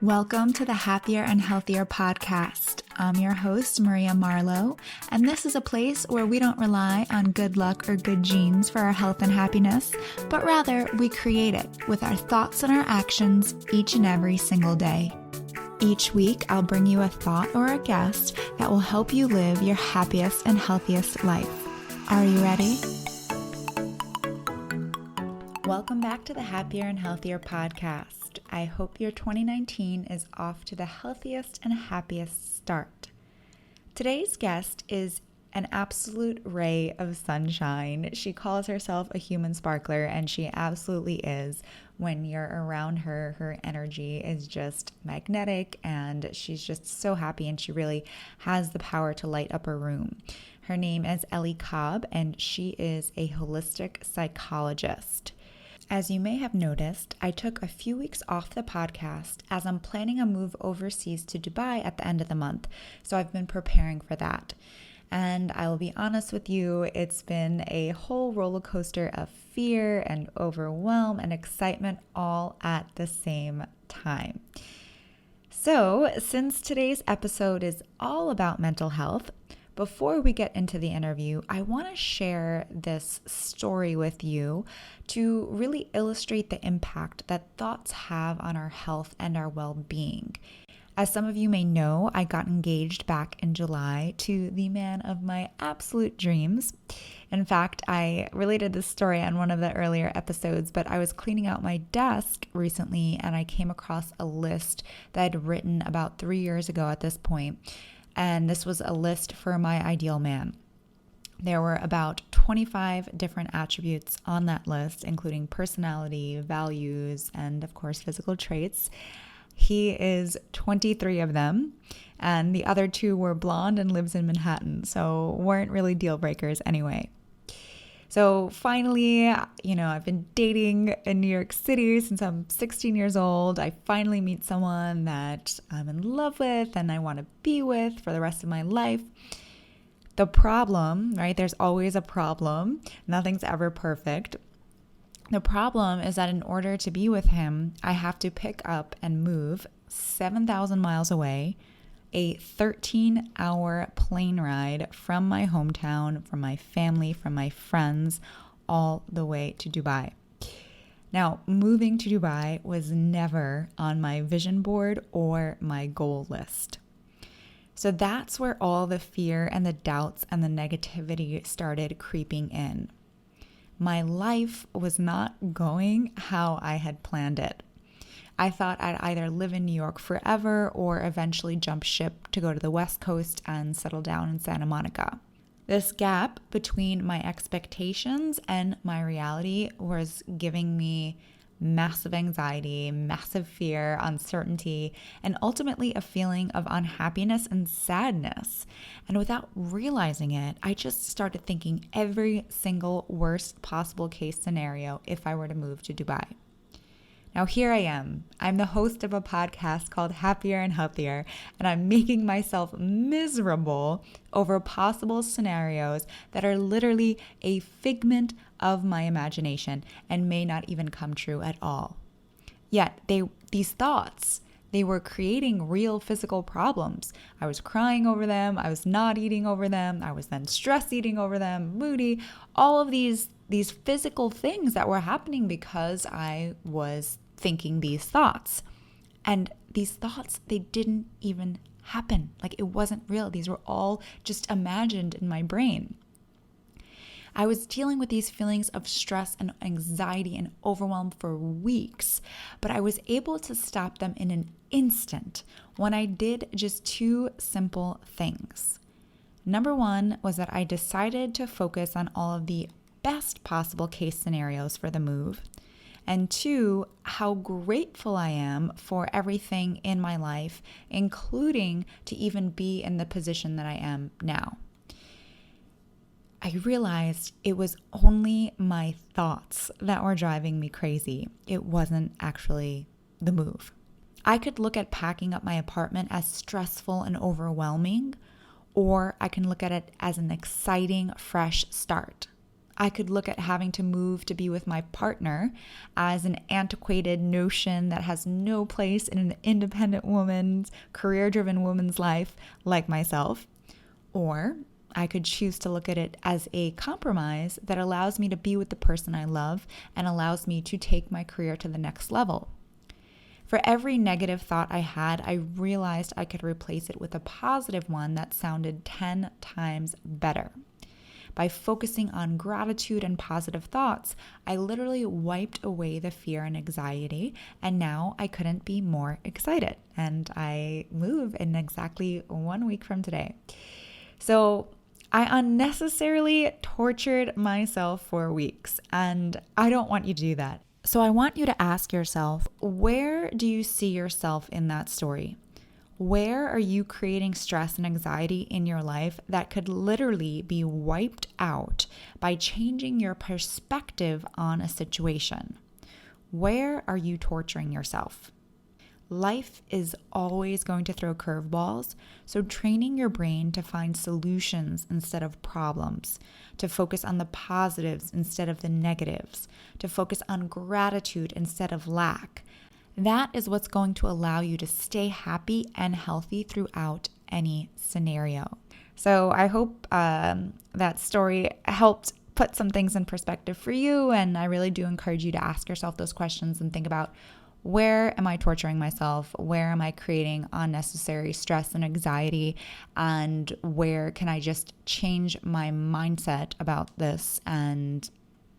Welcome to the Happier and Healthier podcast. I'm your host, Maria Marlowe, and this is a place where we don't rely on good luck or good genes for our health and happiness, but rather we create it with our thoughts and our actions each and every single day. Each week, I'll bring you a thought or a guest that will help you live your happiest and healthiest life. Are you ready? Welcome back to the Happier and Healthier podcast. I hope your 2019 is off to the healthiest and happiest start. Today's guest is an absolute ray of sunshine. She calls herself a human sparkler, and she absolutely is. When you're around her, her energy is just magnetic, and she's just so happy, and she really has the power to light up a room. Her name is Ellie Cobb, and she is a holistic psychologist. As you may have noticed, I took a few weeks off the podcast as I'm planning a move overseas to Dubai at the end of the month, so I've been preparing for that. And I will be honest with you, it's been a whole roller coaster of fear and overwhelm and excitement all at the same time. So, since today's episode is all about mental health, before we get into the interview, I want to share this story with you to really illustrate the impact that thoughts have on our health and our well-being. As some of you may know, I got engaged back in July to the man of my absolute dreams. In fact, I related this story on one of the earlier episodes, but I was cleaning out my desk recently and I came across a list that I'd written about 3 years ago at this point. And this was a list for my ideal man. There were about 25 different attributes on that list, including personality, values, and of course, physical traits. He is 23 of them, and the other 2 were blonde and lives in Manhattan, so weren't really deal breakers anyway. So finally, I've been dating in New York City since I'm 16 years old. I finally meet someone that I'm in love with and I want to be with for the rest of my life. The problem, right? There's always a problem. Nothing's ever perfect. The problem is that in order to be with him, I have to pick up and move 7,000 miles away, a 13-hour plane ride from my hometown, from my family, from my friends, all the way to Dubai. Now, moving to Dubai was never on my vision board or my goal list. So that's where all the fear and the doubts and the negativity started creeping in. My life was not going how I had planned it. I thought I'd either live in New York forever or eventually jump ship to go to the West Coast and settle down in Santa Monica. This gap between my expectations and my reality was giving me massive anxiety, massive fear, uncertainty, and ultimately a feeling of unhappiness and sadness. And without realizing it, I just started thinking every single worst possible case scenario if I were to move to Dubai. Now here I am. I'm the host of a podcast called Happier and Healthier, and I'm making myself miserable over possible scenarios that are literally a figment of my imagination and may not even come true at all. Yet these thoughts, they were creating real physical problems. I was crying over them. I was not eating over them. I was then stress eating over them, moody, all of these physical things that were happening because I was thinking these thoughts. And these thoughts, they didn't even happen. Like it wasn't real. These were all just imagined in my brain. I was dealing with these feelings of stress and anxiety and overwhelm for weeks, but I was able to stop them in an instant when I did just 2 simple things. Number 1 was that I decided to focus on all of the best possible case scenarios for the move. And 2, how grateful I am for everything in my life, including to even be in the position that I am now. I realized it was only my thoughts that were driving me crazy. It wasn't actually the move. I could look at packing up my apartment as stressful and overwhelming, or I can look at it as an exciting, fresh start. I could look at having to move to be with my partner as an antiquated notion that has no place in an independent woman's, career-driven woman's life like myself. Or I could choose to look at it as a compromise that allows me to be with the person I love and allows me to take my career to the next level. For every negative thought I had, I realized I could replace it with a positive one that sounded 10 times better. By focusing on gratitude and positive thoughts, I literally wiped away the fear and anxiety, and now I couldn't be more excited. And I move in exactly 1 week from today. So I unnecessarily tortured myself for weeks, and I don't want you to do that. So I want you to ask yourself, where do you see yourself in that story? Where are you creating stress and anxiety in your life that could literally be wiped out by changing your perspective on a situation? Where are you torturing yourself? Life is always going to throw curveballs, so training your brain to find solutions instead of problems, to focus on the positives instead of the negatives, to focus on gratitude instead of lack, that is what's going to allow you to stay happy and healthy throughout any scenario. So I hope that story helped put some things in perspective for you, and I really do encourage you to ask yourself those questions and think about, where am I torturing myself? Where am I creating unnecessary stress and anxiety? And where can I just change my mindset about this and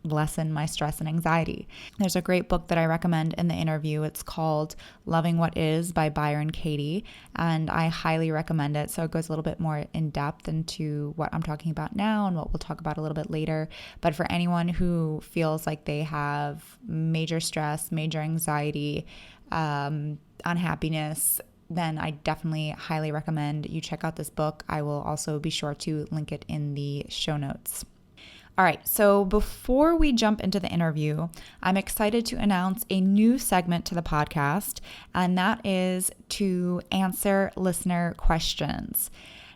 lessen my stress and anxiety? There's a great book that I recommend in the interview. It's called Loving What Is by Byron Katie, and I highly recommend it. So it goes a little bit more in depth into what I'm talking about now and what we'll talk about a little bit later. But for anyone who feels like they have major stress, major anxiety, unhappiness, then I definitely highly recommend you check out this book. I will also be sure to link it in the show notes. All right, so before we jump into the interview, I'm excited to announce a new segment to the podcast, and that is to answer listener questions.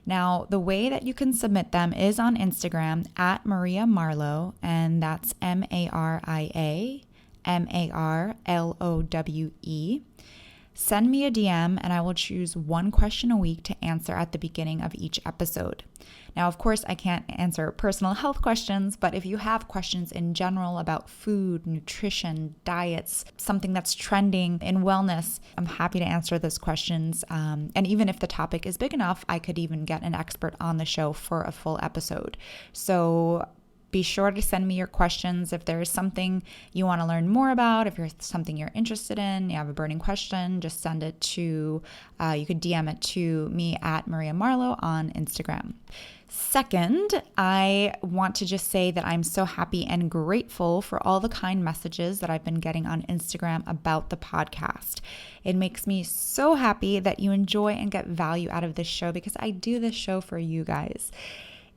Now, the way that you can submit them is on Instagram at Maria Marlowe, and that's MariaMarlowe. Send me a DM and I will choose one question a week to answer at the beginning of each episode. Now, of course, I can't answer personal health questions, but if you have questions in general about food, nutrition, diets, something that's trending in wellness, I'm happy to answer those questions. And even if the topic is big enough, I could even get an expert on the show for a full episode. So be sure to send me your questions. If there is something you want to learn more about, if there's something you're interested in, you have a burning question, just send it to, you could DM it to me at Maria Marlowe on Instagram. Second, I want to just say that I'm so happy and grateful for all the kind messages that I've been getting on Instagram about the podcast. It makes me so happy that you enjoy and get value out of this show because I do this show for you guys.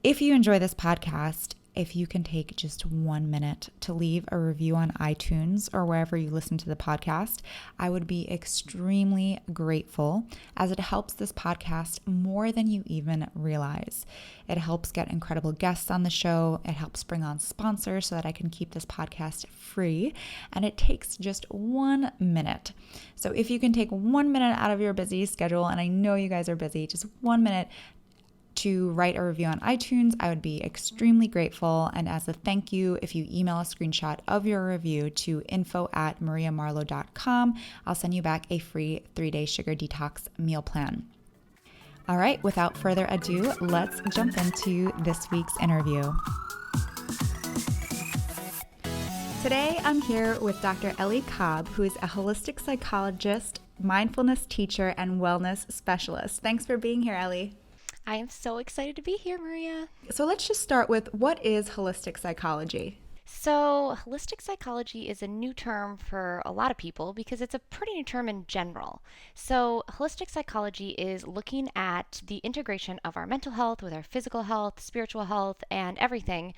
If you enjoy this podcast, if you can take just 1 minute to leave a review on iTunes or wherever you listen to the podcast, I would be extremely grateful, as it helps this podcast more than you even realize. It helps get incredible guests on the show. It helps bring on sponsors so that I can keep this podcast free. And it takes just 1 minute. So if you can take 1 minute out of your busy schedule, and I know you guys are busy, just 1 minute to write a review on iTunes, I would be extremely grateful. And as a thank you, if you email a screenshot of your review to info@mariamarlowe.com, I'll send you back a free 3-day sugar detox meal plan. All right, without further ado, let's jump into this week's interview. Today, I'm here with Dr. Ellie Cobb, who is a holistic psychologist, mindfulness teacher, and wellness specialist. Thanks for being here, Ellie. I am so excited to be here, Maria. So let's just start with, what is holistic psychology? So holistic psychology is a new term for a lot of people because it's a pretty new term in general. So holistic psychology is looking at the integration of our mental health with our physical health, spiritual health, and everything,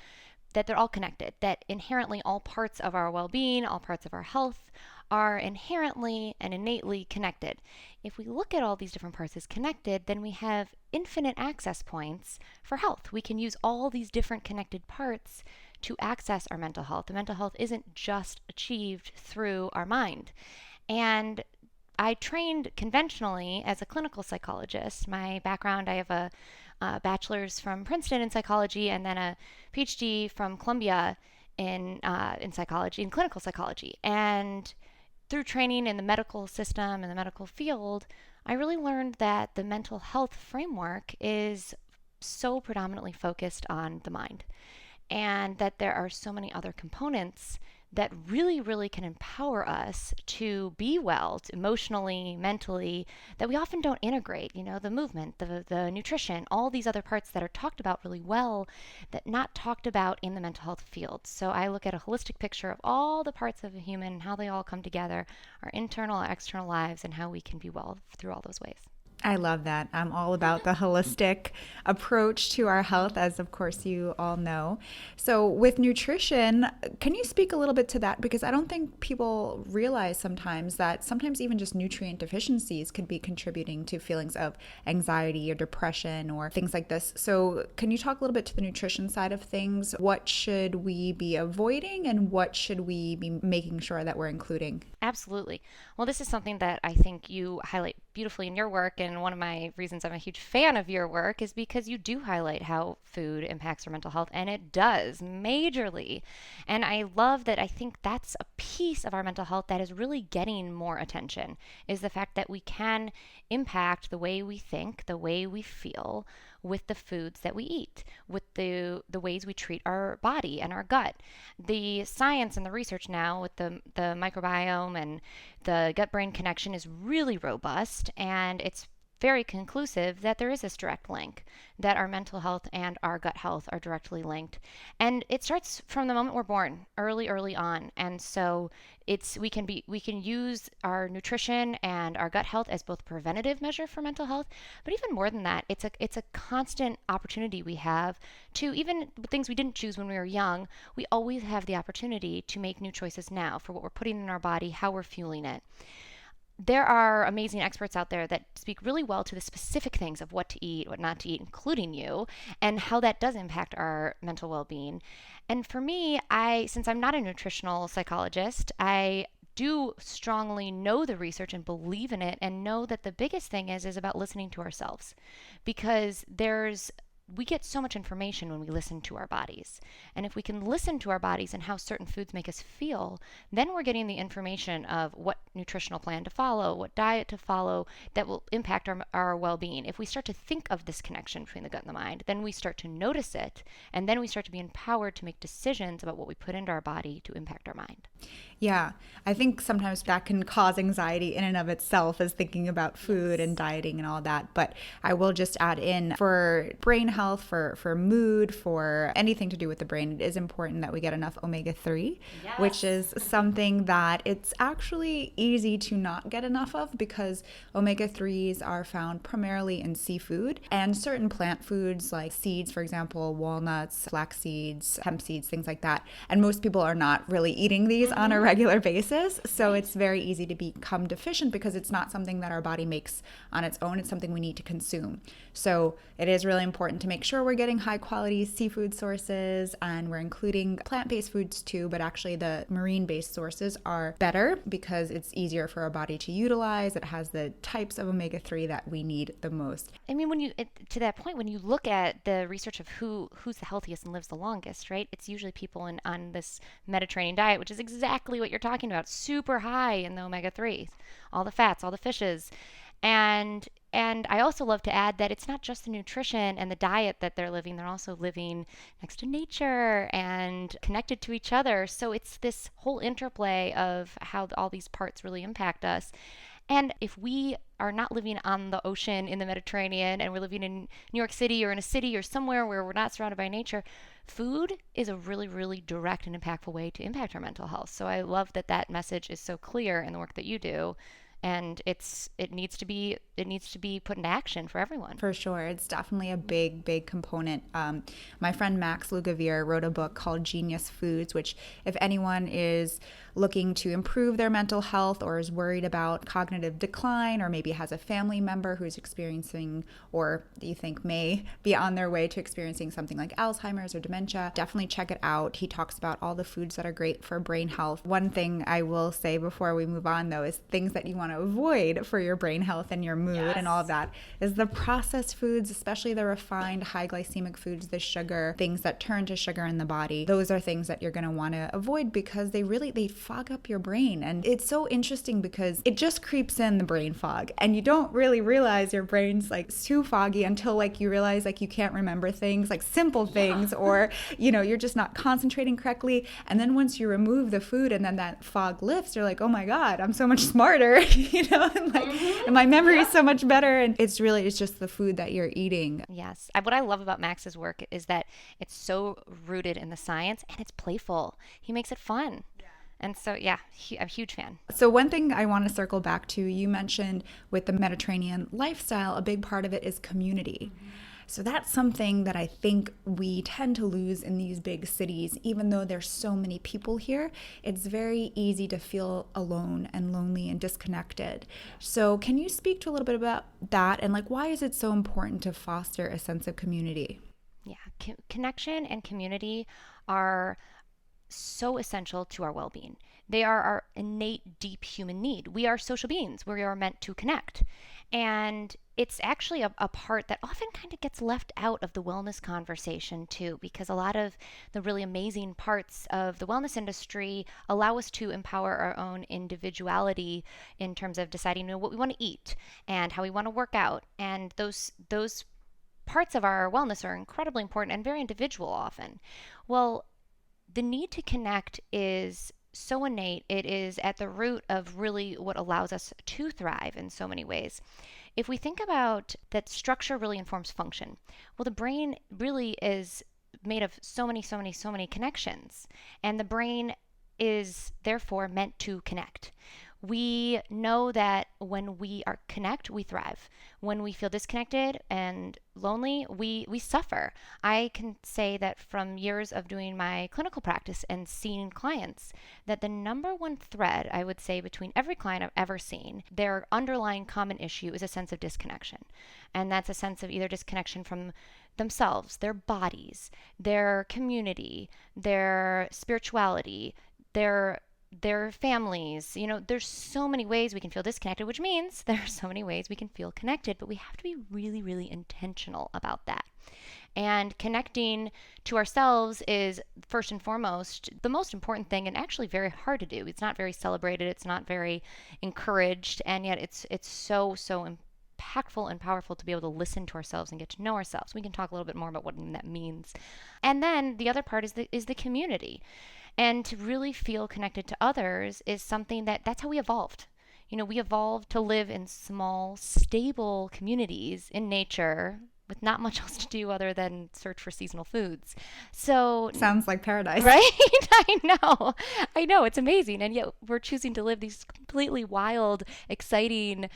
that they're all connected, that inherently all parts of our well-being, all parts of our health are inherently and innately connected. If we look at all these different parts as connected, then we have infinite access points for health. We can use all these different connected parts to access our mental health. The mental health isn't just achieved through our mind. And I trained conventionally as a clinical psychologist. My background, I have a bachelor's from Princeton in psychology and then a PhD from Columbia in psychology, in clinical psychology. And through training in the medical system and the medical field, I really learned that the mental health framework is so predominantly focused on the mind, and that there are so many other components that really, really can empower us to be well emotionally, mentally, that we often don't integrate. The movement, the nutrition, all these other parts that are talked about really well, that not talked about in the mental health field. So I look at a holistic picture of all the parts of a human and how they all come together, our internal and external lives, and how we can be well through all those ways. I love that. I'm all about the holistic approach to our health, as of course you all know. So with nutrition, can you speak a little bit to that? Because I don't think people realize sometimes that sometimes even just nutrient deficiencies could be contributing to feelings of anxiety or depression or things like this. So can you talk a little bit to the nutrition side of things? What should we be avoiding and what should we be making sure that we're including? Absolutely. Well, this is something that I think you highlight beautifully in your work, and one of my reasons I'm a huge fan of your work is because you do highlight how food impacts our mental health, and it does majorly. And I love that. I think that's a piece of our mental health that is really getting more attention, is the fact that we can impact the way we think, the way we feel with the foods that we eat, with the ways we treat our body and our gut. The science and the research now with the microbiome and the gut-brain connection is really robust, and it's very conclusive that there is this direct link, that our mental health and our gut health are directly linked. And it starts from the moment we're born, early on. And so we can use our nutrition and our gut health as both preventative measure for mental health, but even more than that, it's a constant opportunity we have to, even things we didn't choose when we were young, we always have the opportunity to make new choices now for what we're putting in our body, how we're fueling it. There are amazing experts out there that speak really well to the specific things of what to eat, what not to eat, including you, and how that does impact our mental well-being. And for me, since I'm not a nutritional psychologist, I do strongly know the research and believe in it, and know that the biggest thing is about listening to ourselves, because we get so much information when we listen to our bodies. And if we can listen to our bodies and how certain foods make us feel, then we're getting the information of what nutritional plan to follow, what diet to follow that will impact our well-being. If we start to think of this connection between the gut and the mind, then we start to notice it, and then we start to be empowered to make decisions about what we put into our body to impact our mind. Yeah, I think sometimes that can cause anxiety in and of itself, as thinking about food and dieting and all that. But I will just add in, for brain health, for mood, for anything to do with the brain, it is important that we get enough omega-3, which is something that it's actually easy to not get enough of, because omega-3s are found primarily in seafood and certain plant foods like seeds, for example, walnuts, flax seeds, hemp seeds, things like that. And most people are not really eating these on a regular basis. So it's very easy to become deficient because it's not something that our body makes on its own. It's something we need to consume. So it is really important to make sure we're getting high quality seafood sources, and we're including plant-based foods too, but actually the marine-based sources are better because it's easier for our body to utilize. It has the types of omega-3 that we need the most. I mean, to that point, when you look at the research of who's the healthiest and lives the longest, right? It's usually people on this Mediterranean diet, which is exactly what you're talking about, super high in the omega-3s, all the fats, all the fishes. And I also love to add that it's not just the nutrition and the diet that they're living. They're also living next to nature and connected to each other. So it's this whole interplay of how all these parts really impact us. And if we are not living on the ocean in the Mediterranean, and we're living in New York City or in a city or somewhere where we're not surrounded by nature, food is a really, really direct and impactful way to impact our mental health. So I love that message is so clear in the work that you do. and it needs to be put into action for everyone. For sure. It's definitely a big component. My friend Max Lugavere wrote a book called Genius Foods, which if anyone is looking to improve their mental health or is worried about cognitive decline, or maybe has a family member who's experiencing or you think may be on their way to experiencing something like Alzheimer's or dementia, definitely check it out. He talks about all the foods that are great for brain health. One thing I will say before we move on, though, is things that you want to avoid for your brain health and your mood and all of that is the processed foods, especially the refined high glycemic foods, the sugar, things that turn to sugar in the body. Those are things that you're going to want to avoid because they fog up your brain. And it's so interesting because it just creeps in, the brain fog, and you don't really realize your brain's like too foggy until like you realize like you can't remember things, like simple things, or you're just not concentrating correctly. And then once you remove the food and then that fog lifts, you're like, oh my God, I'm so much smarter, and my memory is so much better. And it's just the food that you're eating. Yes. What I love about Max's work is that it's so rooted in the science and it's playful. He makes it fun. And so, I'm a huge fan. So one thing I want to circle back to, you mentioned with the Mediterranean lifestyle, a big part of it is community. Mm-hmm. So that's something that I think we tend to lose in these big cities. Even though there's so many people here, it's very easy to feel alone and lonely and disconnected. So can you speak to a little bit about that and like why is it so important to foster a sense of community? Yeah, connection and community are so essential to our well-being. They are our innate, deep human need. We are social beings. We are meant to connect. And it's actually a part that often kind of gets left out of the wellness conversation too, because a lot of the really amazing parts of the wellness industry allow us to empower our own individuality in terms of deciding what we want to eat and how we want to work out. And those parts of our wellness are incredibly important and very individual often. Well, the need to connect is so innate. It is at the root of really what allows us to thrive in so many ways. If we think about that, structure really informs function. Well, the brain really is made of so many connections, and the brain is therefore meant to connect. We know that when we connect, we thrive. When we feel disconnected and lonely, we suffer. I can say that from years of doing my clinical practice and seeing clients, that the number one thread, I would say, between every client I've ever seen, their underlying common issue is a sense of disconnection. And that's a sense of either disconnection from themselves, their bodies, their community, their spirituality, their families. There's so many ways we can feel disconnected, which means there are so many ways we can feel connected, but we have to be really, really intentional about that. And connecting to ourselves is first and foremost the most important thing, and actually very hard to do. It's not very celebrated, it's not very encouraged, and yet it's so impactful and powerful to be able to listen to ourselves and get to know ourselves. We can talk a little bit more about what that means. And then the other part is the community. And to really feel connected to others is something that's how we evolved. We evolved to live in small, stable communities in nature with not much else to do other than search for seasonal foods. So sounds like paradise. Right? I know. It's amazing. And yet we're choosing to live these completely wild, exciting,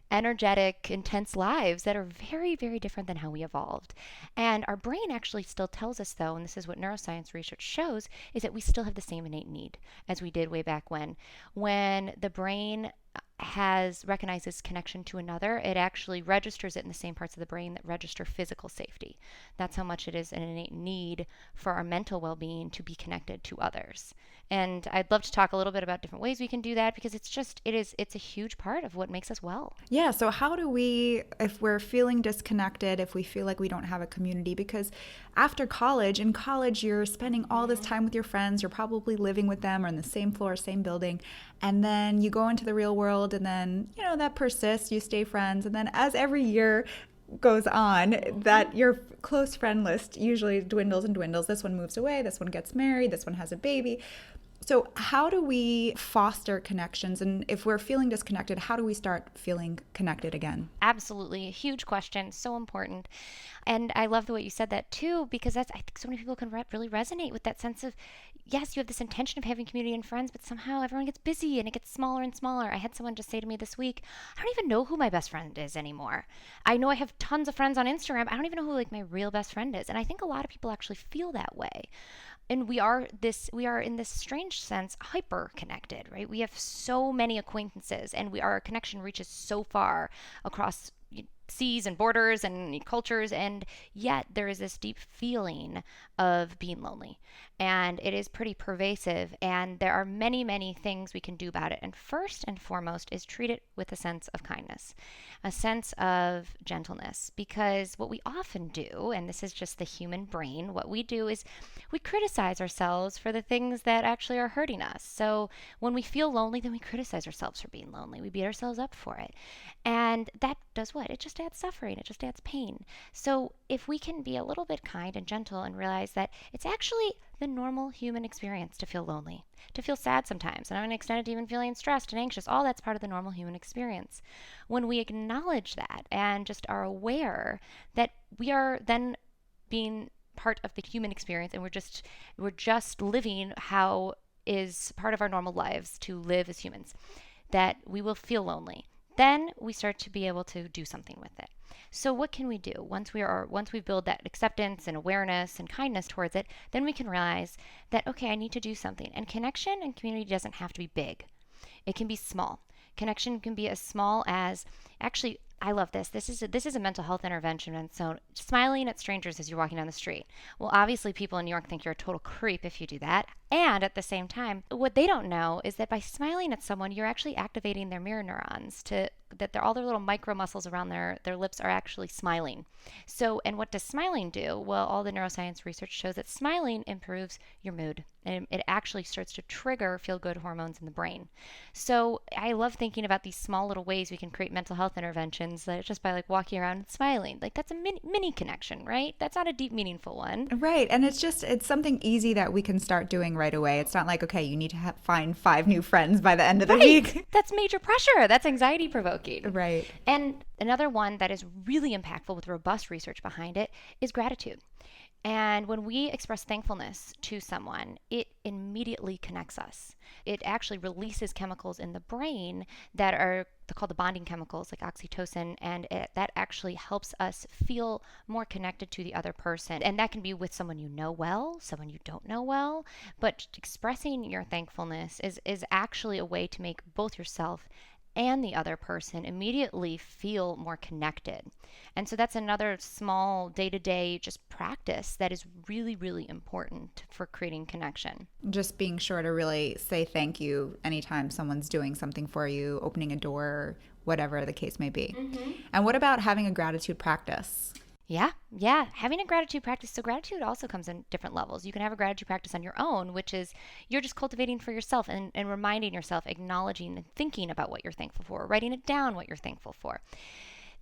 energetic, intense lives that are very, very different than how we evolved. And our brain actually still tells us, though, and this is what neuroscience research shows, is that we still have the same innate need as we did way back when. When the brain recognizes connection to another, it actually registers it in the same parts of the brain that register physical safety. That's how much it is an innate need for our mental well-being to be connected to others. And I'd love to talk a little bit about different ways we can do that, because it's a huge part of what makes us well. Yeah. So how do we, if we're feeling disconnected, if we feel like we don't have a community, because after college, in college, you're spending all this time with your friends, you're probably living with them or in the same floor, same building. And then you go into the real world and then, that persists, you stay friends. And then as every year goes on, that your close friend list usually dwindles and dwindles. This one moves away, this one gets married, this one has a baby. So how do we foster connections? And if we're feeling disconnected, how do we start feeling connected again? Absolutely. A huge question. So important. And I love the way you said that too, because I think so many people can really resonate with that sense of, yes, you have this intention of having community and friends, but somehow everyone gets busy and it gets smaller and smaller. I had someone just say to me this week, I don't even know who my best friend is anymore. I know I have tons of friends on Instagram. I don't even know who like my real best friend is. And I think a lot of people actually feel that way. And we are in this strange sense hyper connected, right? We have so many acquaintances, and our connection reaches so far across seas and borders and cultures, and yet there is this deep feeling of being lonely, and it is pretty pervasive, and there are many things we can do about it. And first and foremost is treat it with a sense of kindness, a sense of gentleness, because what we often do, and this is just the human brain, what we do is we criticize ourselves for the things that actually are hurting us. So when we feel lonely, then we criticize ourselves for being lonely. We beat ourselves up for it. And that does what? It just adds suffering. It just adds pain. So if we can be a little bit kind and gentle and realize that it's actually the normal human experience to feel lonely, to feel sad sometimes, and I'm going to extend it to even feeling stressed and anxious, all that's part of the normal human experience. When we acknowledge that and just are aware that we are then being part of the human experience, and we're just living how is part of our normal lives to live as humans, that we will feel lonely. Then we start to be able to do something with it. So what can we do once we build that acceptance and awareness and kindness towards it? Then we can realize that, okay, I need to do something. And connection and community doesn't have to be big. It can be small. Connection can be as small as, actually, I love this. This is a mental health intervention, and so smiling at strangers as you're walking down the street. Well, obviously, people in New York think you're a total creep if you do that. And at the same time, what they don't know is that by smiling at someone, you're actually activating their mirror neurons all their little micro muscles around their lips are actually smiling. So, and what does smiling do? Well, all the neuroscience research shows that smiling improves your mood, and it actually starts to trigger feel-good hormones in the brain. So I love thinking about these small little ways we can create mental health interventions that just by like walking around and smiling. Like that's a mini connection, right? That's not a deep, meaningful one. Right. And it's something easy that we can start doing right away. It's not like, okay, you need to find 5 new friends by the end of the week. That's major pressure. That's anxiety provoking. Right. And another one that is really impactful with robust research behind it is gratitude. And when we express thankfulness to someone, it immediately connects us. It actually releases chemicals in the brain that are called the bonding chemicals like oxytocin, and that actually helps us feel more connected to the other person. And that can be with someone you know well, someone you don't know well, but expressing your thankfulness is actually a way to make both yourself and the other person immediately feel more connected. And so that's another small day-to-day just practice that is really important for creating connection. Just being sure to really say thank you anytime someone's doing something for you, opening a door, whatever the case may be. Mm-hmm. And what about having a gratitude practice? Yeah. Having a gratitude practice. So gratitude also comes in different levels. You can have a gratitude practice on your own, which is you're just cultivating for yourself and reminding yourself, acknowledging and thinking about what you're thankful for, writing it down what you're thankful for.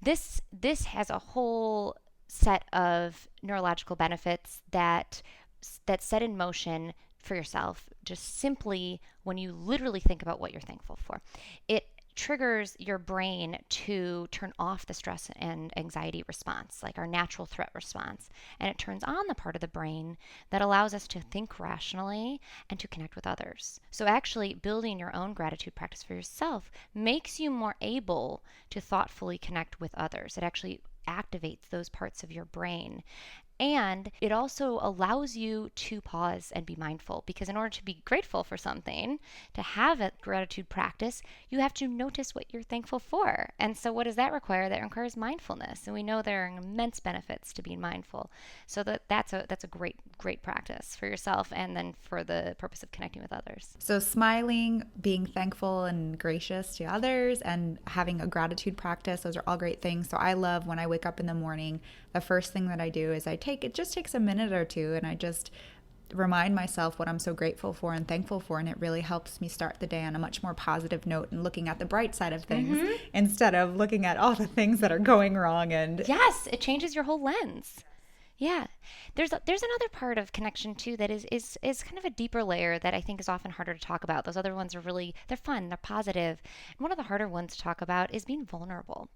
This has a whole set of neurological benefits that set in motion for yourself just simply when you literally think about what you're thankful for. It triggers your brain to turn off the stress and anxiety response, like our natural threat response, and it turns on the part of the brain that allows us to think rationally and to connect with others. So actually building your own gratitude practice for yourself makes you more able to thoughtfully connect with others. It actually activates those parts of your brain. And it also allows you to pause and be mindful, because in order to be grateful for something, to have a gratitude practice, you have to notice what you're thankful for. And so what does that require? That requires mindfulness. And we know there are immense benefits to being mindful. So that's a great practice for yourself and then for the purpose of connecting with others. So smiling, being thankful and gracious to others, and having a gratitude practice, those are all great things. So I love when I wake up in the morning, the first thing that I do is it just takes a minute or two, and I just remind myself what I'm so grateful for and thankful for, and it really helps me start the day on a much more positive note and looking at the bright side of things instead of looking at all the things that are going wrong. And yes, it changes your whole lens. Yeah. There's another part of connection too that is kind of a deeper layer that I think is often harder to talk about. Those other ones are really they're fun, they're positive. And one of the harder ones to talk about is being vulnerable.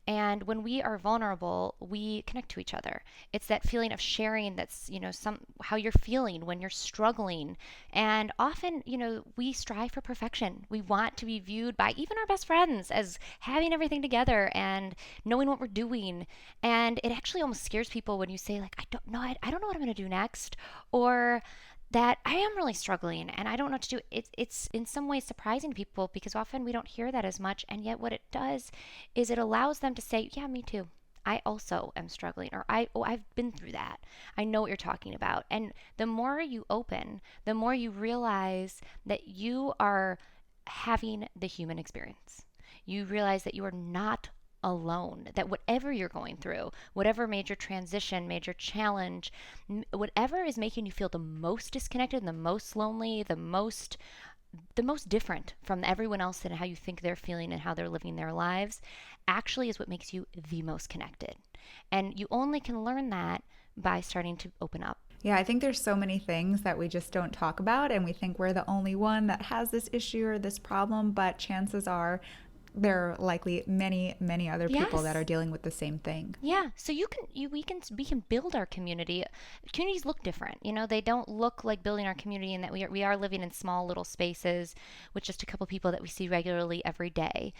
And when we are vulnerable, we connect to each other. It's that feeling of sharing that's, some how you're feeling when you're struggling. And often, we strive for perfection. We want to be viewed by even our best friends as having everything together and knowing what we're doing. And it actually almost scares people when you say, like, I don't know, I don't know what I'm going to do next, or that I am really struggling and I don't know what to do. It's in some ways surprising to people because often we don't hear that as much. And yet, what it does is it allows them to say, yeah, me too. I also am struggling, or I've been through that. I know what you're talking about. And the more you open, the more you realize that you are having the human experience. You realize that you are not alone, that whatever you're going through, whatever major transition, major challenge, whatever is making you feel the most disconnected and the most lonely, the most different from everyone else and how you think they're feeling and how they're living their lives, actually is what makes you the most connected. And you only can learn that by starting to open up. Yeah, I think there's so many things that we just don't talk about, and we think we're the only one that has this issue or this problem, but chances are there are likely many, many other people Yes. that are dealing with the same thing. Yeah, so we can build our community. Communities look different. They don't look like building our community in that we are living in small little spaces with just a couple people that we see regularly every day.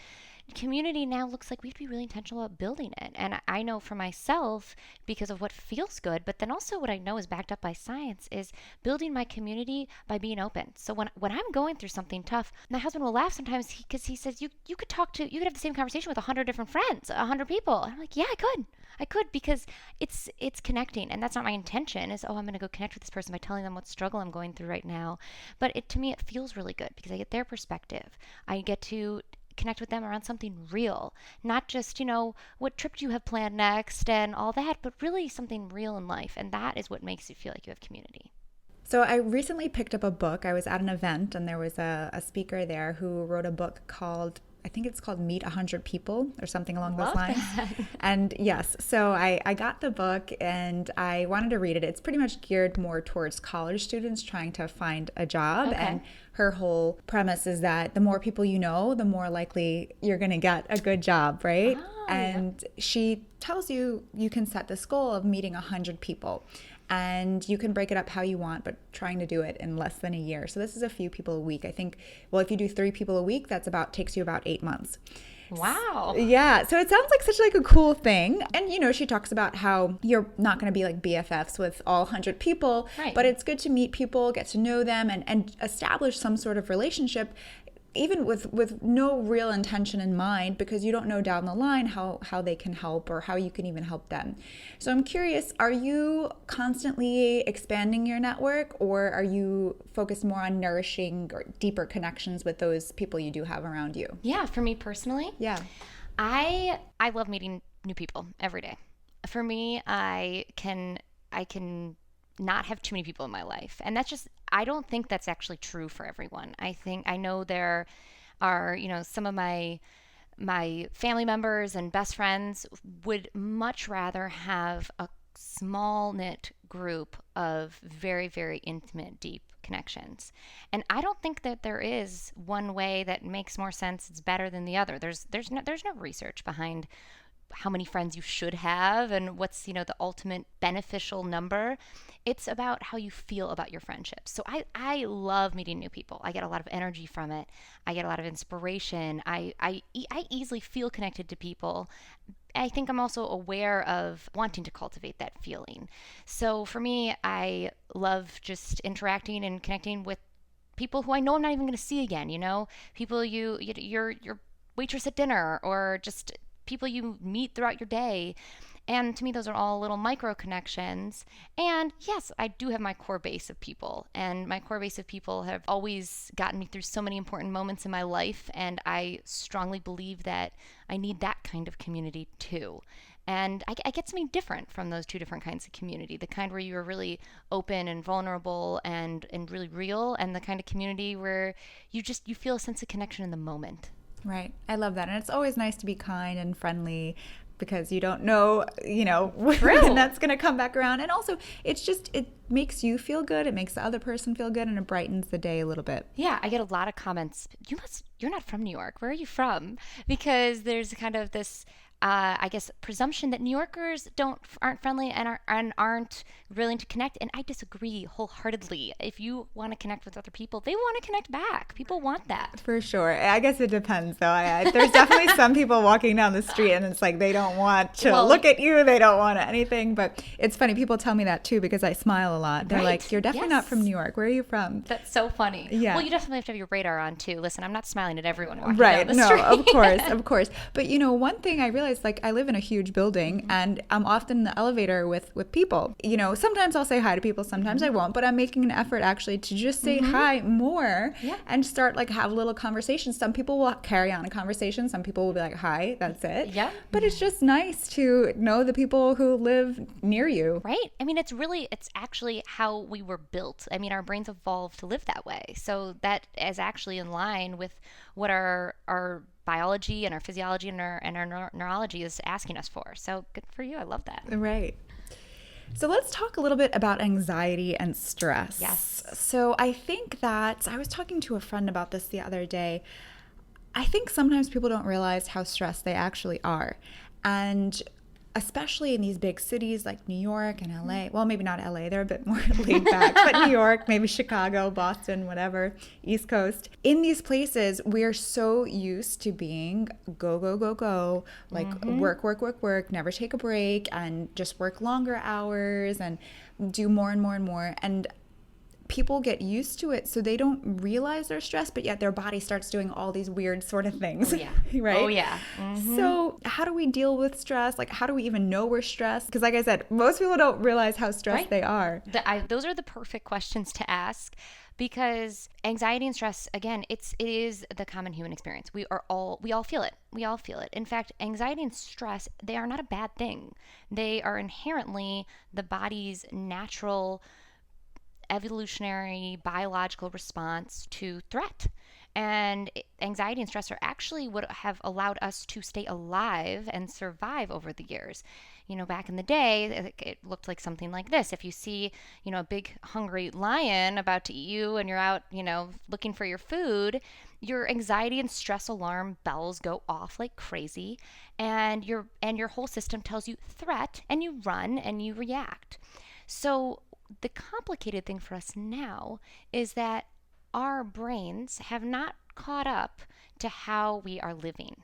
Community now looks like we have to be really intentional about building it. And I know for myself, because of what feels good, but then also what I know is backed up by science, is building my community by being open. So when I'm going through something tough, my husband will laugh sometimes because he says, you could have the same conversation with 100 different friends, 100 people. And I'm like, yeah, I could because it's connecting. And that's not my intention is, I'm going to go connect with this person by telling them what struggle I'm going through right now. But to me, it feels really good because I get their perspective. I get to connect with them around something real, not just, what trip do you have planned next and all that, but really something real in life. And that is what makes you feel like you have community. So I recently picked up a book. I was at an event and there was a speaker there who wrote a book called, I think it's called Meet 100 People or something along those Love lines. that. And yes, so I got the book and I wanted to read it. It's pretty much geared more towards college students trying to find a job. Okay. And her whole premise is that the more people you know, the more likely you're going to get a good job, right? Oh, And she tells you can set this goal of meeting 100 people. And you can break it up how you want, but trying to do it in less than a year. So this is a few people a week. I think, well, if you do 3 people a week, takes you about 8 months. Wow. Yeah. So it sounds like such like a cool thing. And, she talks about how you're not going to be like BFFs with all 100 people, Right. but it's good to meet people, get to know them and establish some sort of relationship, even with no real intention in mind, because you don't know down the line how they can help or how you can even help them. So I'm curious, are you constantly expanding your network, or are you focused more on nourishing or deeper connections with those people you do have around you? Yeah, for me personally, Yeah. I love meeting new people every day. For me, I can not have too many people in my life. And I don't think that's actually true for everyone. I know there are, some of my family members and best friends would much rather have a small knit group of very, very intimate, deep connections. And I don't think that there is one way that makes more sense. It's better than the other. There's no research behind how many friends you should have and what's the ultimate beneficial number. It's about how you feel about your friendships. So I love meeting new people. I get a lot of energy from it. I get a lot of inspiration. I easily feel connected to people. I think I'm also aware of wanting to cultivate that feeling. So for me, I love just interacting and connecting with people who I know I'm not even going to see again, people your waitress at dinner, or just people you meet throughout your day. And to me, those are all little micro connections. And yes, I do have my core base of people. And my core base of people have always gotten me through so many important moments in my life. And I strongly believe that I need that kind of community too. And I get something different from those two different kinds of community. The kind where you are really open and vulnerable and really real, and the kind of community where you feel a sense of connection in the moment. Right. I love that. And it's always nice to be kind and friendly, because you don't know, True. when that's going to come back around. And also, it makes you feel good. It makes the other person feel good, and it brightens the day a little bit. Yeah, I get a lot of comments. You're not from New York. Where are you from? Because there's kind of this, I guess, presumption that New Yorkers aren't friendly and aren't willing to connect. And I disagree wholeheartedly. If you want to connect with other people, they want to connect back. People want that. For sure. I guess it depends, though. There's definitely some people walking down the street, and it's like they don't want to look at you. They don't want anything. But it's funny. People tell me that, too, because I smile a lot. They're like, you're definitely not from New York. Where are you from? That's so funny. Yeah. Well, you definitely have to have your radar on, too. Listen, I'm not smiling at everyone walking Right. down the street. No, of course. But, one thing I realized, like, I live in a huge building, and I'm often in the elevator with people. Sometimes I'll say hi to people, sometimes I won't, but I'm making an effort actually to just say hi more and start have little conversations. Some people will carry on a conversation. Some people will be like, hi, that's it. Yeah. But it's just nice to know the people who live near you. Right. I mean, it's actually how we were built. I mean, our brains evolved to live that way. So that is actually in line with what our biology and our physiology and our neurology is asking us for. So good for you. I love that. Right. So let's talk a little bit about anxiety and stress. Yes. So I think that I was talking to a friend about this the other day. I think sometimes people don't realize how stressed they actually are. And especially in these big cities like New York and LA. Well, maybe not LA. They're a bit more laid back. But New York, maybe Chicago, Boston, whatever, East Coast. In these places, we're so used to being go, go, go, go. Like work, work, work, work, never take a break, and just work longer hours and do more and more and more. And people get used to it, so they don't realize they're stressed, but yet their body starts doing all these weird sort of things. Oh, yeah. Right? Oh, yeah. Mm-hmm. So how do we deal with stress? Like, how do we even know we're stressed? Because like I said, most people don't realize how stressed they are. Those are the perfect questions to ask, because anxiety and stress, again, it is the common human experience. We all feel it. We all feel it. In fact, anxiety and stress, they are not a bad thing. They are inherently the body's natural evolutionary biological response to threat. And anxiety and stress are actually what have allowed us to stay alive and survive over the years. Back in the day, it looked like something like this. If you see, a big hungry lion about to eat you and you're out, looking for your food, your anxiety and stress alarm bells go off like crazy, and your whole system tells you threat, and you run and you react. So the complicated thing for us now is that our brains have not caught up to how we are living.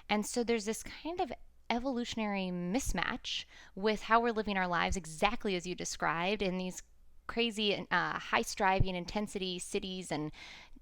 And so there's this kind of evolutionary mismatch with how we're living our lives, exactly as you described, in these crazy high-striving intensity cities, and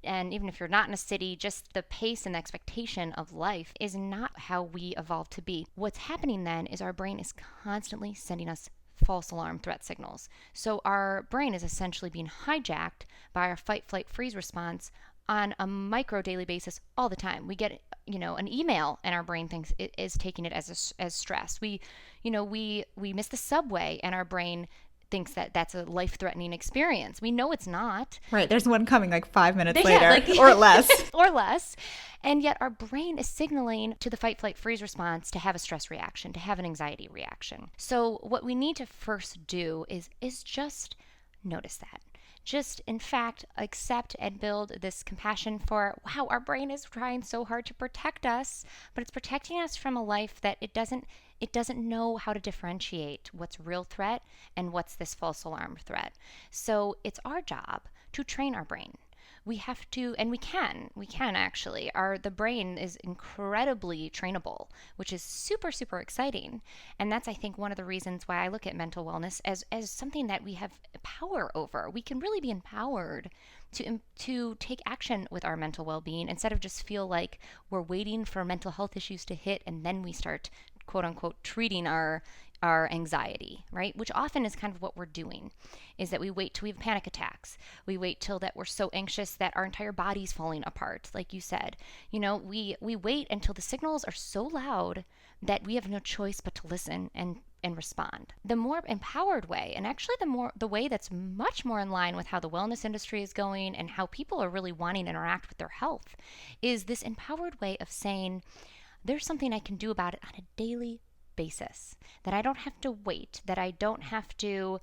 even if you're not in a city, just the pace and expectation of life is not how we evolved to be. What's happening then is our brain is constantly sending us false alarm threat signals. So our brain is essentially being hijacked by our fight, flight, freeze response on a micro daily basis all the time. We get, an email, and our brain thinks it is taking it as stress. We miss the subway, and our brain thinks that that's a life-threatening experience. We know it's not. Right. There's one coming like 5 minutes later or less. Or less. And yet our brain is signaling to the fight, flight, freeze response to have a stress reaction, to have an anxiety reaction. So what we need to first do is just notice that. Just, in fact, accept and build this compassion for, wow, our brain is trying so hard to protect us, but it's protecting us from a life that it doesn't know how to differentiate what's real threat and what's this false alarm threat. So it's our job to train our brain. We have to, and we can actually. The brain is incredibly trainable, which is super, super exciting. And that's, I think, one of the reasons why I look at mental wellness as something that we have power over. We can really be empowered to take action with our mental well-being, instead of just feel like we're waiting for mental health issues to hit and then we start, quote unquote, treating our anxiety, right? Which often is kind of what we're doing, is that we wait till we have panic attacks. We wait till that we're so anxious that our entire body's falling apart, like you said. We wait until the signals are so loud that we have no choice but to listen and respond. The more empowered way, and actually the way that's much more in line with how the wellness industry is going and how people are really wanting to interact with their health, is this empowered way of saying, there's something I can do about it on a daily basis, that I don't have to wait, that I don't have to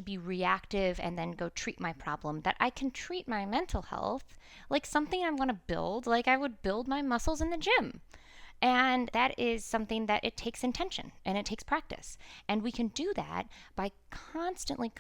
be reactive and then go treat my problem, that I can treat my mental health like something I want to build, like I would build my muscles in the gym. And that is something that it takes intention and it takes practice. And we can do that by constantly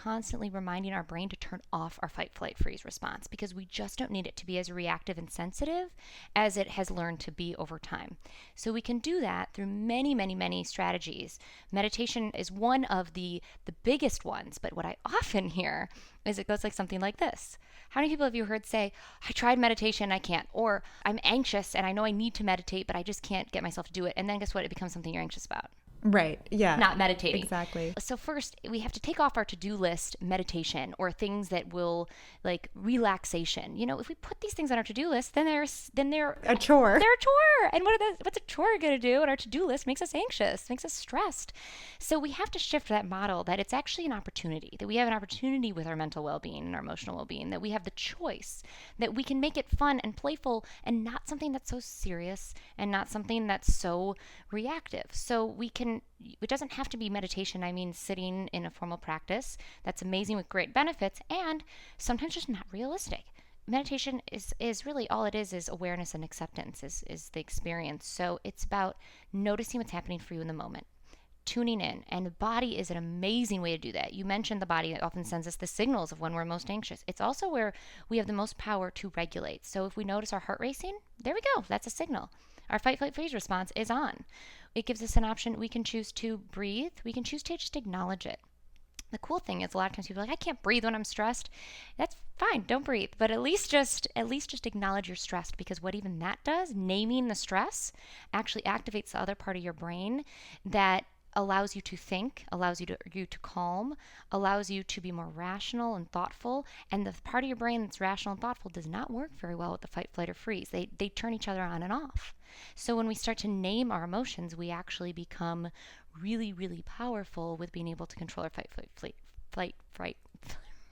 reminding our brain to turn off our fight, flight, freeze response, because we just don't need it to be as reactive and sensitive as it has learned to be over time. So we can do that through many strategies. Meditation is one of the biggest ones, but what I often hear is it goes like something like this. How many people have you heard say, I tried meditation, I can't, or I'm anxious and I know I need to meditate, but I just can't get myself to do it. And then guess what? It becomes something you're anxious about. Right. Yeah. Not meditating. Exactly. So first, we have to take off our to-do list meditation or things that will, like, relaxation. You know, if we put these things on our to-do list, then they're a chore. They're a chore. And what's a chore going to do? And our to-do list makes us anxious, makes us stressed. So we have to shift that model that it's actually an opportunity, that we have an opportunity with our mental well-being and our emotional well-being, that we have the choice, that we can make it fun and playful and not something that's so serious and not something that's so reactive. So we can, it doesn't have to be meditation. I mean, sitting in a formal practice, that's amazing with great benefits and sometimes just not realistic. Meditation is really all it is awareness and acceptance is the experience. So it's about noticing what's happening for you in the moment, tuning in. And the body is an amazing way to do that. You mentioned the body often sends us the signals of when we're most anxious. It's also where we have the most power to regulate. So if we notice our heart racing, there we go. That's a signal. Our fight, flight, freeze response is on. It gives us an option. We can choose to breathe. We can choose to just acknowledge it. The cool thing is a lot of times people are like, I can't breathe when I'm stressed. That's fine. Don't breathe. But at least just acknowledge you're stressed, because what even that does, naming the stress, actually activates the other part of your brain that allows you to think, allows you to calm, allows you to be more rational and thoughtful. And the part of your brain that's rational and thoughtful does not work very well with the fight, flight, or freeze. They turn each other on and off. So when we start to name our emotions, we actually become really powerful with being able to control our fight, flight,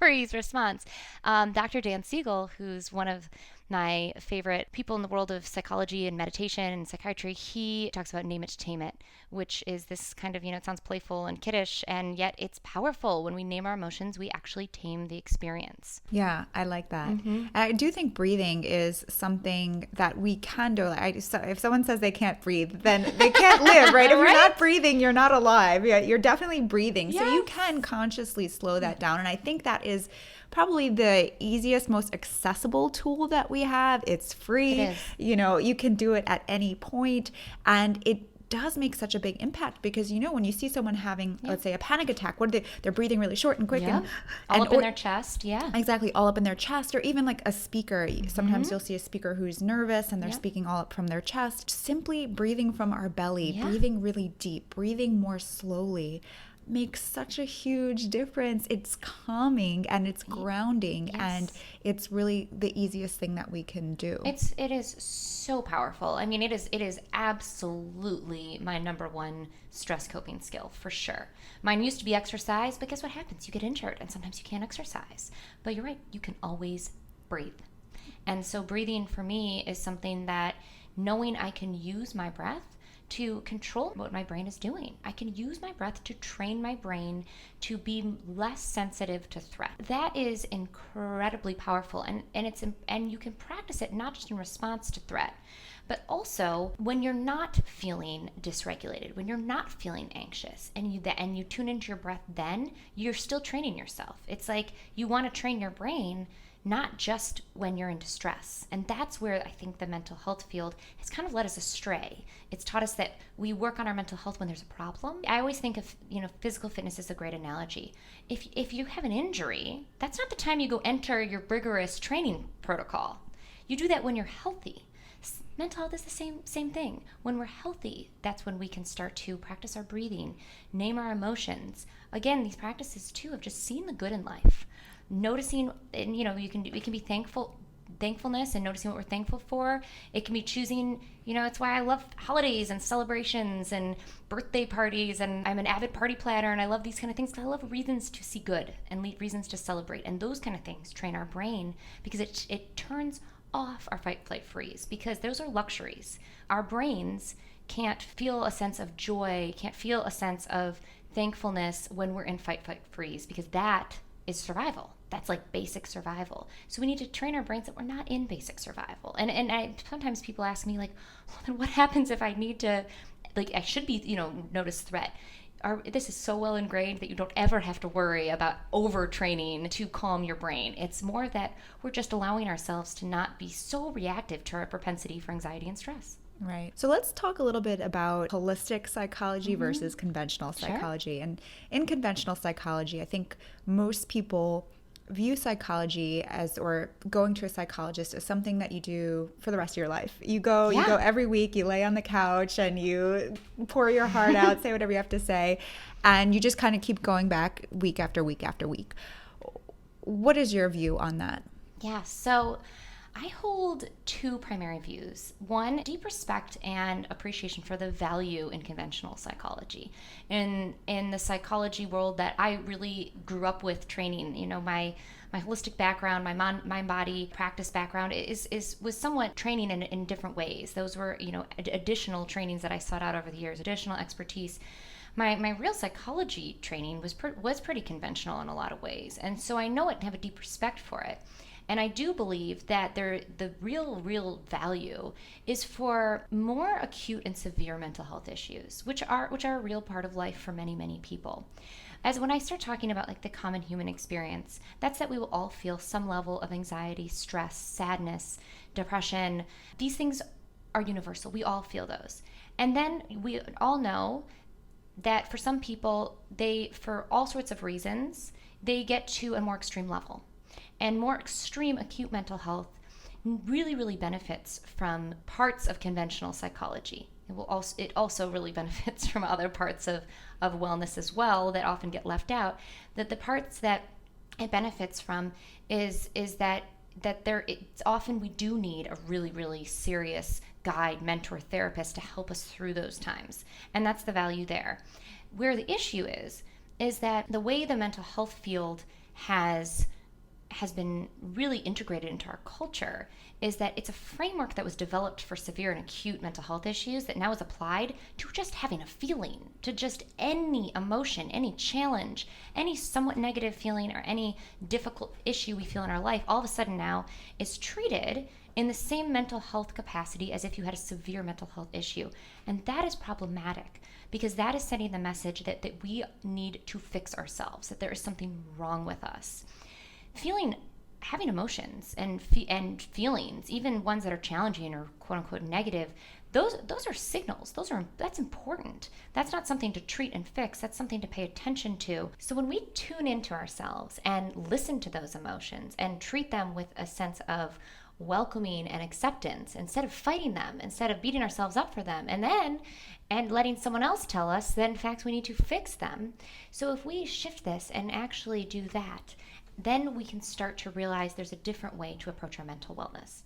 freeze response. Dr. Dan Siegel, who's one of my favorite people in the world of psychology and meditation and psychiatry, he talks about name it to tame it, which is this kind of, it sounds playful and kiddish, and yet it's powerful. When we name our emotions, we actually tame the experience. Yeah, I like that. I do think breathing is something that we can do. So if someone says they can't breathe, then they can't live, right? If you're not breathing, you're not alive. You're definitely breathing. Yes. So you can consciously slow that down. And I think that is probably the easiest, most accessible tool that we have. It's free. It is. You can do it at any point, and it does make such a big impact, because when you see someone having, let's say, a panic attack, they're breathing really short and quick, and all up in their chest. Exactly, all up in their chest. Or even like a speaker, sometimes you'll see a speaker who's nervous and they're speaking all up from their chest. Simply breathing from our belly, breathing really deep, breathing more slowly makes such a huge difference. It's calming and it's grounding, and it's really the easiest thing that we can do. It is so powerful. I mean, it is absolutely my number one stress coping skill, for sure. Mine used to be exercise, but guess what happens? You get injured and sometimes you can't exercise. But you're right, you can always breathe. And so breathing for me is something that, knowing I can use my breath to control what my brain is doing. I can use my breath to train my brain to be less sensitive to threat. That is incredibly powerful, and you can practice it not just in response to threat, but also when you're not feeling dysregulated, when you're not feeling anxious, and you tune into your breath, then you're still training yourself. It's like you want to train your brain not just when you're in distress. And that's where I think the mental health field has kind of led us astray. It's taught us that we work on our mental health when there's a problem. I always think of, physical fitness is a great analogy. If you have an injury, that's not the time you go enter your rigorous training protocol. You do that when you're healthy. Mental health is the same thing. When we're healthy, that's when we can start to practice our breathing, name our emotions. Again, these practices too of just seeing the good in life. Noticing, and we can be thankfulness and noticing what we're thankful for. It can be choosing, it's why I love holidays and celebrations and birthday parties, and I'm an avid party planner, and I love these kind of things because I love reasons to see good and reasons to celebrate, and those kind of things train our brain, because it turns off our fight, flight, freeze, because those are luxuries. Our brains can't feel a sense of joy, can't feel a sense of thankfulness when we're in fight, flight, freeze, because that is survival. That's like basic survival. So we need to train our brains that we're not in basic survival. And sometimes people ask me, like, well, then what happens if I need to, like, I should be, notice threat. This is so well ingrained that you don't ever have to worry about overtraining to calm your brain. It's more that we're just allowing ourselves to not be so reactive to our propensity for anxiety and stress. Right. So let's talk a little bit about holistic psychology versus conventional psychology. Sure. And in conventional psychology, I think most people view psychology as, or going to a psychologist as something that you do for the rest of your life. You go every week, you lay on the couch and you pour your heart out, say whatever you have to say, and you just kind of keep going back week after week after week. What is your view on that? Yeah, so I hold two primary views. One, deep respect and appreciation for the value in conventional psychology. In the psychology world that I really grew up with training, my holistic background, my mind-body practice background was somewhat training in different ways. Those were, additional trainings that I sought out over the years, additional expertise. My real psychology training was pretty conventional in a lot of ways. And so I know it and have a deep respect for it. And I do believe that the real value is for more acute and severe mental health issues, which are a real part of life for many, many people. As when I start talking about like the common human experience, that's that we will all feel some level of anxiety, stress, sadness, depression. These things are universal. We all feel those. And then we all know that for some people, for all sorts of reasons, they get to a more extreme level. And more extreme acute mental health really, really benefits from parts of conventional psychology. It also really benefits from other parts of wellness as well that often get left out. That the parts that it benefits from is that it's often we do need a really, really serious guide, mentor, therapist to help us through those times. And that's the value there. Where the issue is that the way the mental health field has been really integrated into our culture is that it's a framework that was developed for severe and acute mental health issues that now is applied to just having a feeling, to just any emotion, any challenge, any somewhat negative feeling or any difficult issue we feel in our life, all of a sudden now is treated in the same mental health capacity as if you had a severe mental health issue. And that is problematic because that is sending the message that we need to fix ourselves, that there is something wrong with us. Having emotions and feelings, even ones that are challenging or quote unquote negative, those are signals. That's important. That's not something to treat and fix. That's something to pay attention to. So when we tune into ourselves and listen to those emotions and treat them with a sense of welcoming and acceptance instead of fighting them, instead of beating ourselves up for them, and letting someone else tell us that in fact we need to fix them. So if we shift this and actually do that, then we can start to realize there's a different way to approach our mental wellness.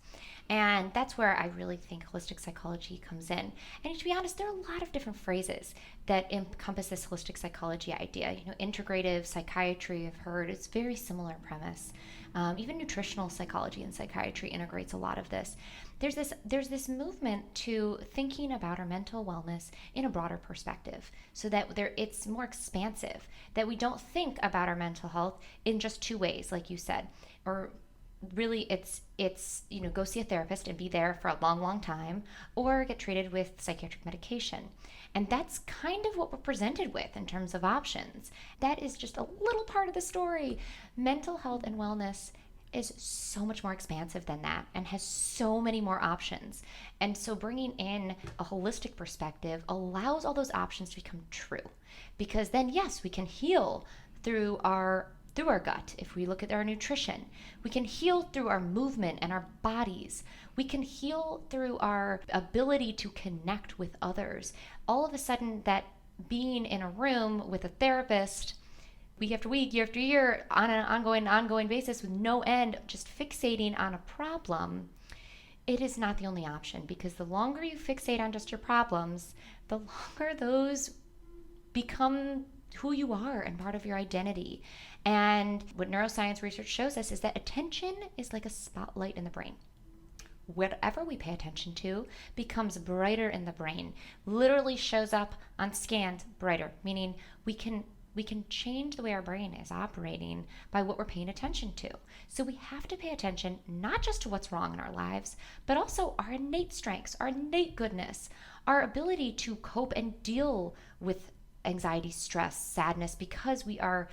And that's where I really think holistic psychology comes in. And to be honest, there are a lot of different phrases that encompass this holistic psychology idea. Integrative psychiatry, I've heard, it's very similar premise. Even nutritional psychology and psychiatry integrates a lot of this. There's this movement to thinking about our mental wellness in a broader perspective, so that it's more expansive. That we don't think about our mental health in just two ways, like you said, or really it's go see a therapist and be there for a long time, or get treated with psychiatric medication. And that's kind of what we're presented with in terms of options. That is just a little part of the story. Mental health and wellness is so much more expansive than that and has so many more options. And so bringing in a holistic perspective allows all those options to become true. Because then, yes, we can heal through our gut. If we look at our nutrition, we can heal through our movement and our bodies. We can heal through our ability to connect with others. All of a sudden, that being in a room with a therapist week after week, year after year, on an ongoing basis with no end, just fixating on a problem, it is not the only option, because the longer you fixate on just your problems, the longer those become who you are and part of your identity. And what neuroscience research shows us is that attention is like a spotlight in the brain. whatever we pay attention to becomes brighter in the brain. Literally shows up on scans brighter, meaning we can change the way our brain is operating by what we're paying attention to. So we have to pay attention not just to what's wrong in our lives, but also our innate strengths, our innate goodness, our ability to cope and deal with anxiety, stress, sadness, because we are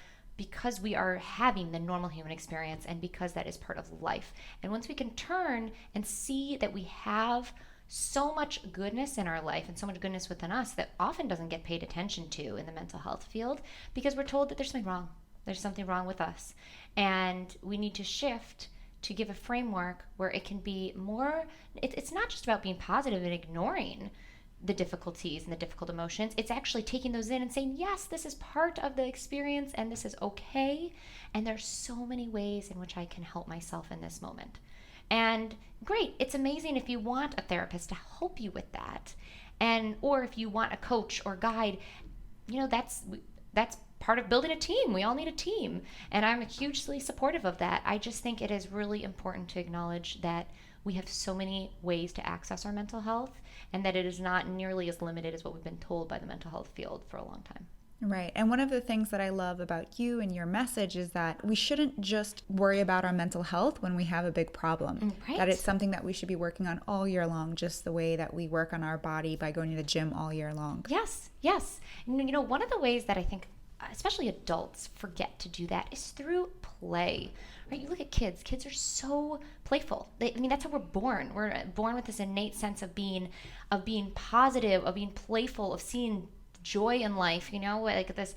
having the normal human experience, and because that is part of life. And once we can turn and see that we have so much goodness in our life and so much goodness within us that often doesn't get paid attention to in the mental health field, because we're told that there's something wrong. There's something wrong with us. And we need to shift to give a framework where it can be more, it's not just about being positive and ignoring the difficulties and the difficult emotions. It's actually taking those in and saying, yes, this is part of the experience and this is okay. And there's so many ways in which I can help myself in this moment. And great, it's amazing if you want a therapist to help you with that. Or if you want a coach or guide, that's part of building a team. We all need a team. And I'm hugely supportive of that. I just think it is really important to acknowledge that we have so many ways to access our mental health, and that it is not nearly as limited as what we've been told by the mental health field for a long time. Right. And one of the things that I love about you and your message is that we shouldn't just worry about our mental health when we have a big problem. Right. That it's something that we should be working on all year long, just the way that we work on our body by going to the gym all year long. Yes. And one of the ways that I think especially adults forget to do that is through play. Right? You look at kids. Kids are so playful. That's how we're born. We're born with this innate sense of being positive, of being playful, of seeing joy in life. Like this.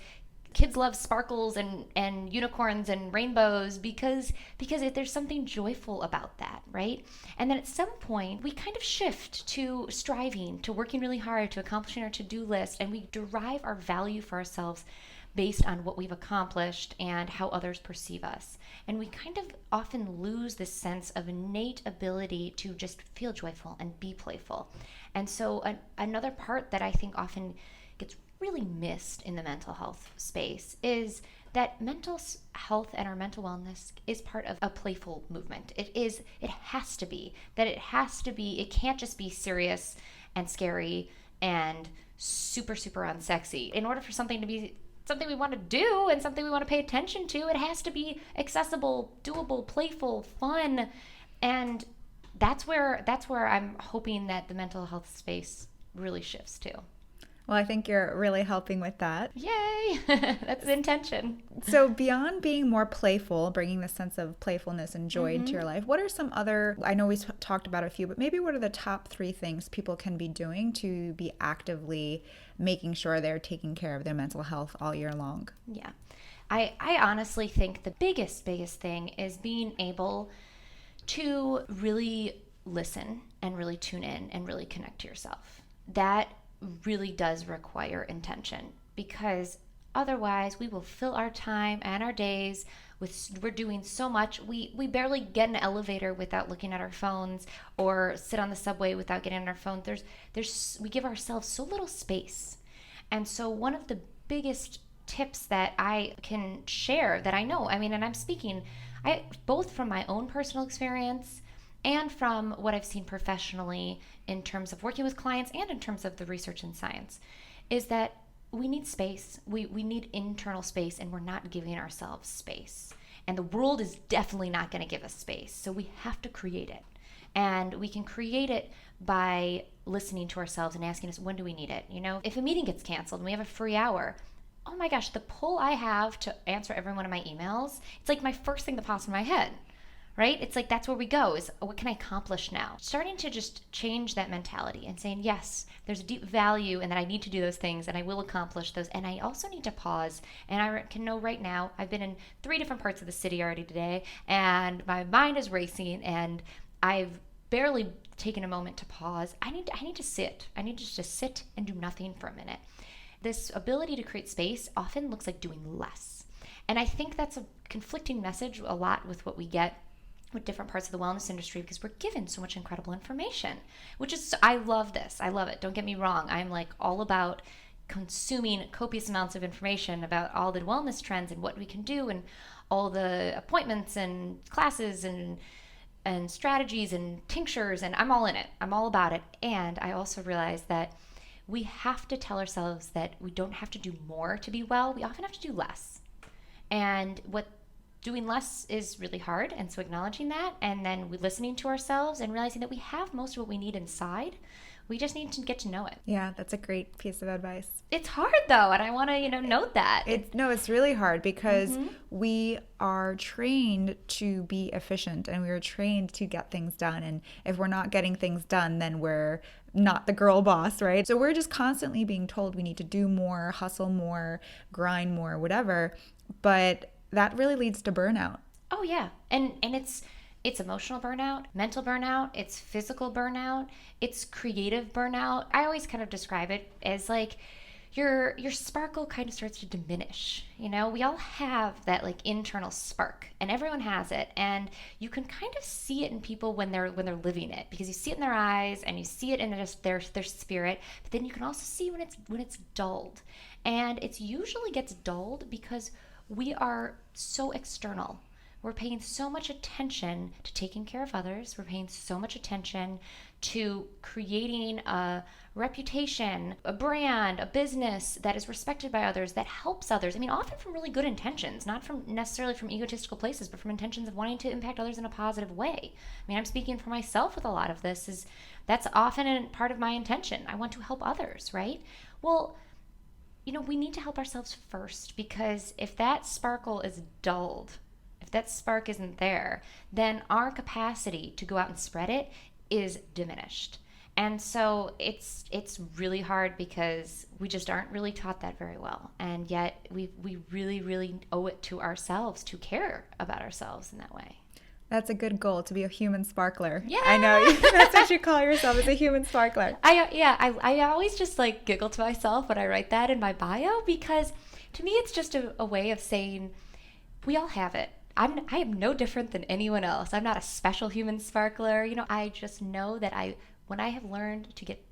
Kids love sparkles and unicorns and rainbows because there's something joyful about that, right? And then at some point, we kind of shift to striving, to working really hard, to accomplishing our to-do list, and we derive our value for ourselves based on what we've accomplished and how others perceive us. And we kind of often lose this sense of innate ability to just feel joyful and be playful. And so another part that I think often gets really missed in the mental health space is that mental health and our mental wellness is part of a playful movement. It has to be. It can't just be serious and scary and super, super unsexy. In order for something to be something we want to do and something we want to pay attention to, it has to be accessible, doable, playful, fun. And that's where I'm hoping that the mental health space really shifts to. Well, I think you're really helping with that. Yay! That's the intention. So beyond being more playful, bringing the sense of playfulness and joy into your life, what are some other, I know we talked about a few, but maybe what are the top 3 things people can be doing to be actively making sure they're taking care of their mental health all year long? Yeah. I honestly think the biggest thing is being able to really listen and really tune in and really connect to yourself. That really does require intention, because otherwise we will fill our time and our days with, we're doing so much. We barely get in an elevator without looking at our phones, or sit on the subway without getting on our phone. We give ourselves so little space. And so one of the biggest tips that I can share that I know, and I'm speaking both from my own personal experience and from what I've seen professionally in terms of working with clients and in terms of the research and science, is that we need space. We need internal space, and we're not giving ourselves space. And the world is definitely not going to give us space. So we have to create it. And we can create it by listening to ourselves and asking us, when do we need it? If a meeting gets canceled and we have a free hour, oh my gosh, the pull I have to answer every one of my emails, it's like my first thing that pops in my head. Right? It's like that's where we go, is what can I accomplish now? Starting to just change that mentality and saying, yes, there's a deep value in that I need to do those things and I will accomplish those. And I also need to pause. And I can know right now, I've been in 3 different parts of the city already today, and my mind is racing, and I've barely taken a moment to pause. I need to sit. I need just to sit and do nothing for a minute. This ability to create space often looks like doing less. And I think that's a conflicting message a lot with what we get with different parts of the wellness industry, because we're given so much incredible information, which is, I love this. I love it. Don't get me wrong. I'm like all about consuming copious amounts of information about all the wellness trends and what we can do and all the appointments and classes and and strategies and tinctures, and I'm all in it. I'm all about it. And I also realized that we have to tell ourselves that we don't have to do more to be well. We often have to do less. And what doing less is really hard. And so acknowledging that, and then listening to ourselves and realizing that we have most of what we need inside. We just need to get to know it. Yeah, that's a great piece of advice. It's hard though, and I want to, note that. It's really hard because we are trained to be efficient and we are trained to get things done. And if we're not getting things done, then we're not the girl boss, right? So we're just constantly being told we need to do more, hustle more, grind more, whatever. But that really leads to burnout. Oh yeah, and it's emotional burnout, mental burnout, it's physical burnout, it's creative burnout. I always kind of describe it as like your sparkle kind of starts to diminish. We all have that like internal spark, and everyone has it, and you can kind of see it in people when they're living it, because you see it in their eyes and you see it in just their spirit. But then you can also see when it's dulled, and it usually gets dulled because we are so external. We're paying so much attention to taking care of others. We're paying so much attention to creating a reputation, a brand, a business that is respected by others, that helps others. I mean, often from really good intentions, not from necessarily from egotistical places, but from intentions of wanting to impact others in a positive way. I mean, I'm speaking for myself with a lot of this. That's often a part of my intention. I want to help others, right? Well, we need to help ourselves first, because if that sparkle is dulled, if that spark isn't there, then our capacity to go out and spread it is diminished. And so it's really hard because we just aren't really taught that very well. And yet we really, really owe it to ourselves to care about ourselves in that way. That's a good goal, to be a human sparkler. Yeah. I know. That's what you call yourself, as a human sparkler. I always just like giggle to myself when I write that in my bio, because to me it's just a way of saying we all have it. I am no different than anyone else. I'm not a special human sparkler. I just know that when I have learned to get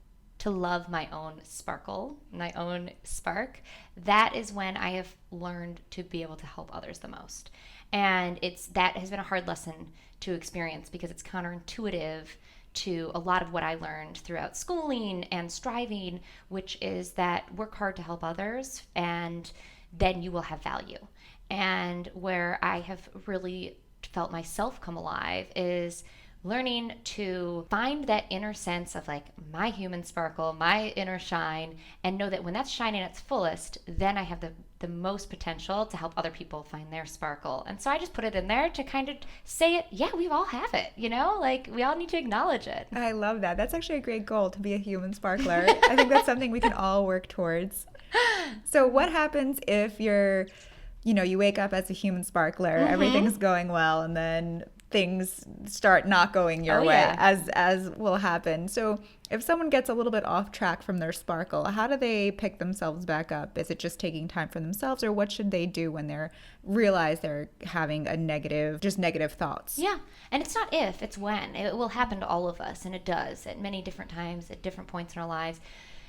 to love my own sparkle, my own spark, that is when I have learned to be able to help others the most. And that has been a hard lesson to experience, because it's counterintuitive to a lot of what I learned throughout schooling and striving, which is that work hard to help others and then you will have value. And where I have really felt myself come alive is learning to find that inner sense of like my human sparkle, my inner shine, and know that when that's shining at its fullest, then I have the most potential to help other people find their sparkle. And so I just put it in there to kind of say it. Yeah, we all have it, like we all need to acknowledge it. I love that. That's actually a great goal, to be a human sparkler. I think that's something we can all work towards. So what happens if you wake up as a human sparkler, everything's going well, and then things start not going your way, as will happen. So if someone gets a little bit off track from their sparkle, how do they pick themselves back up? Is it just taking time for themselves, or what should they do when they realize they're having negative thoughts? Yeah, and it's not if, it's when. It will happen to all of us, and it does at many different times, at different points in our lives.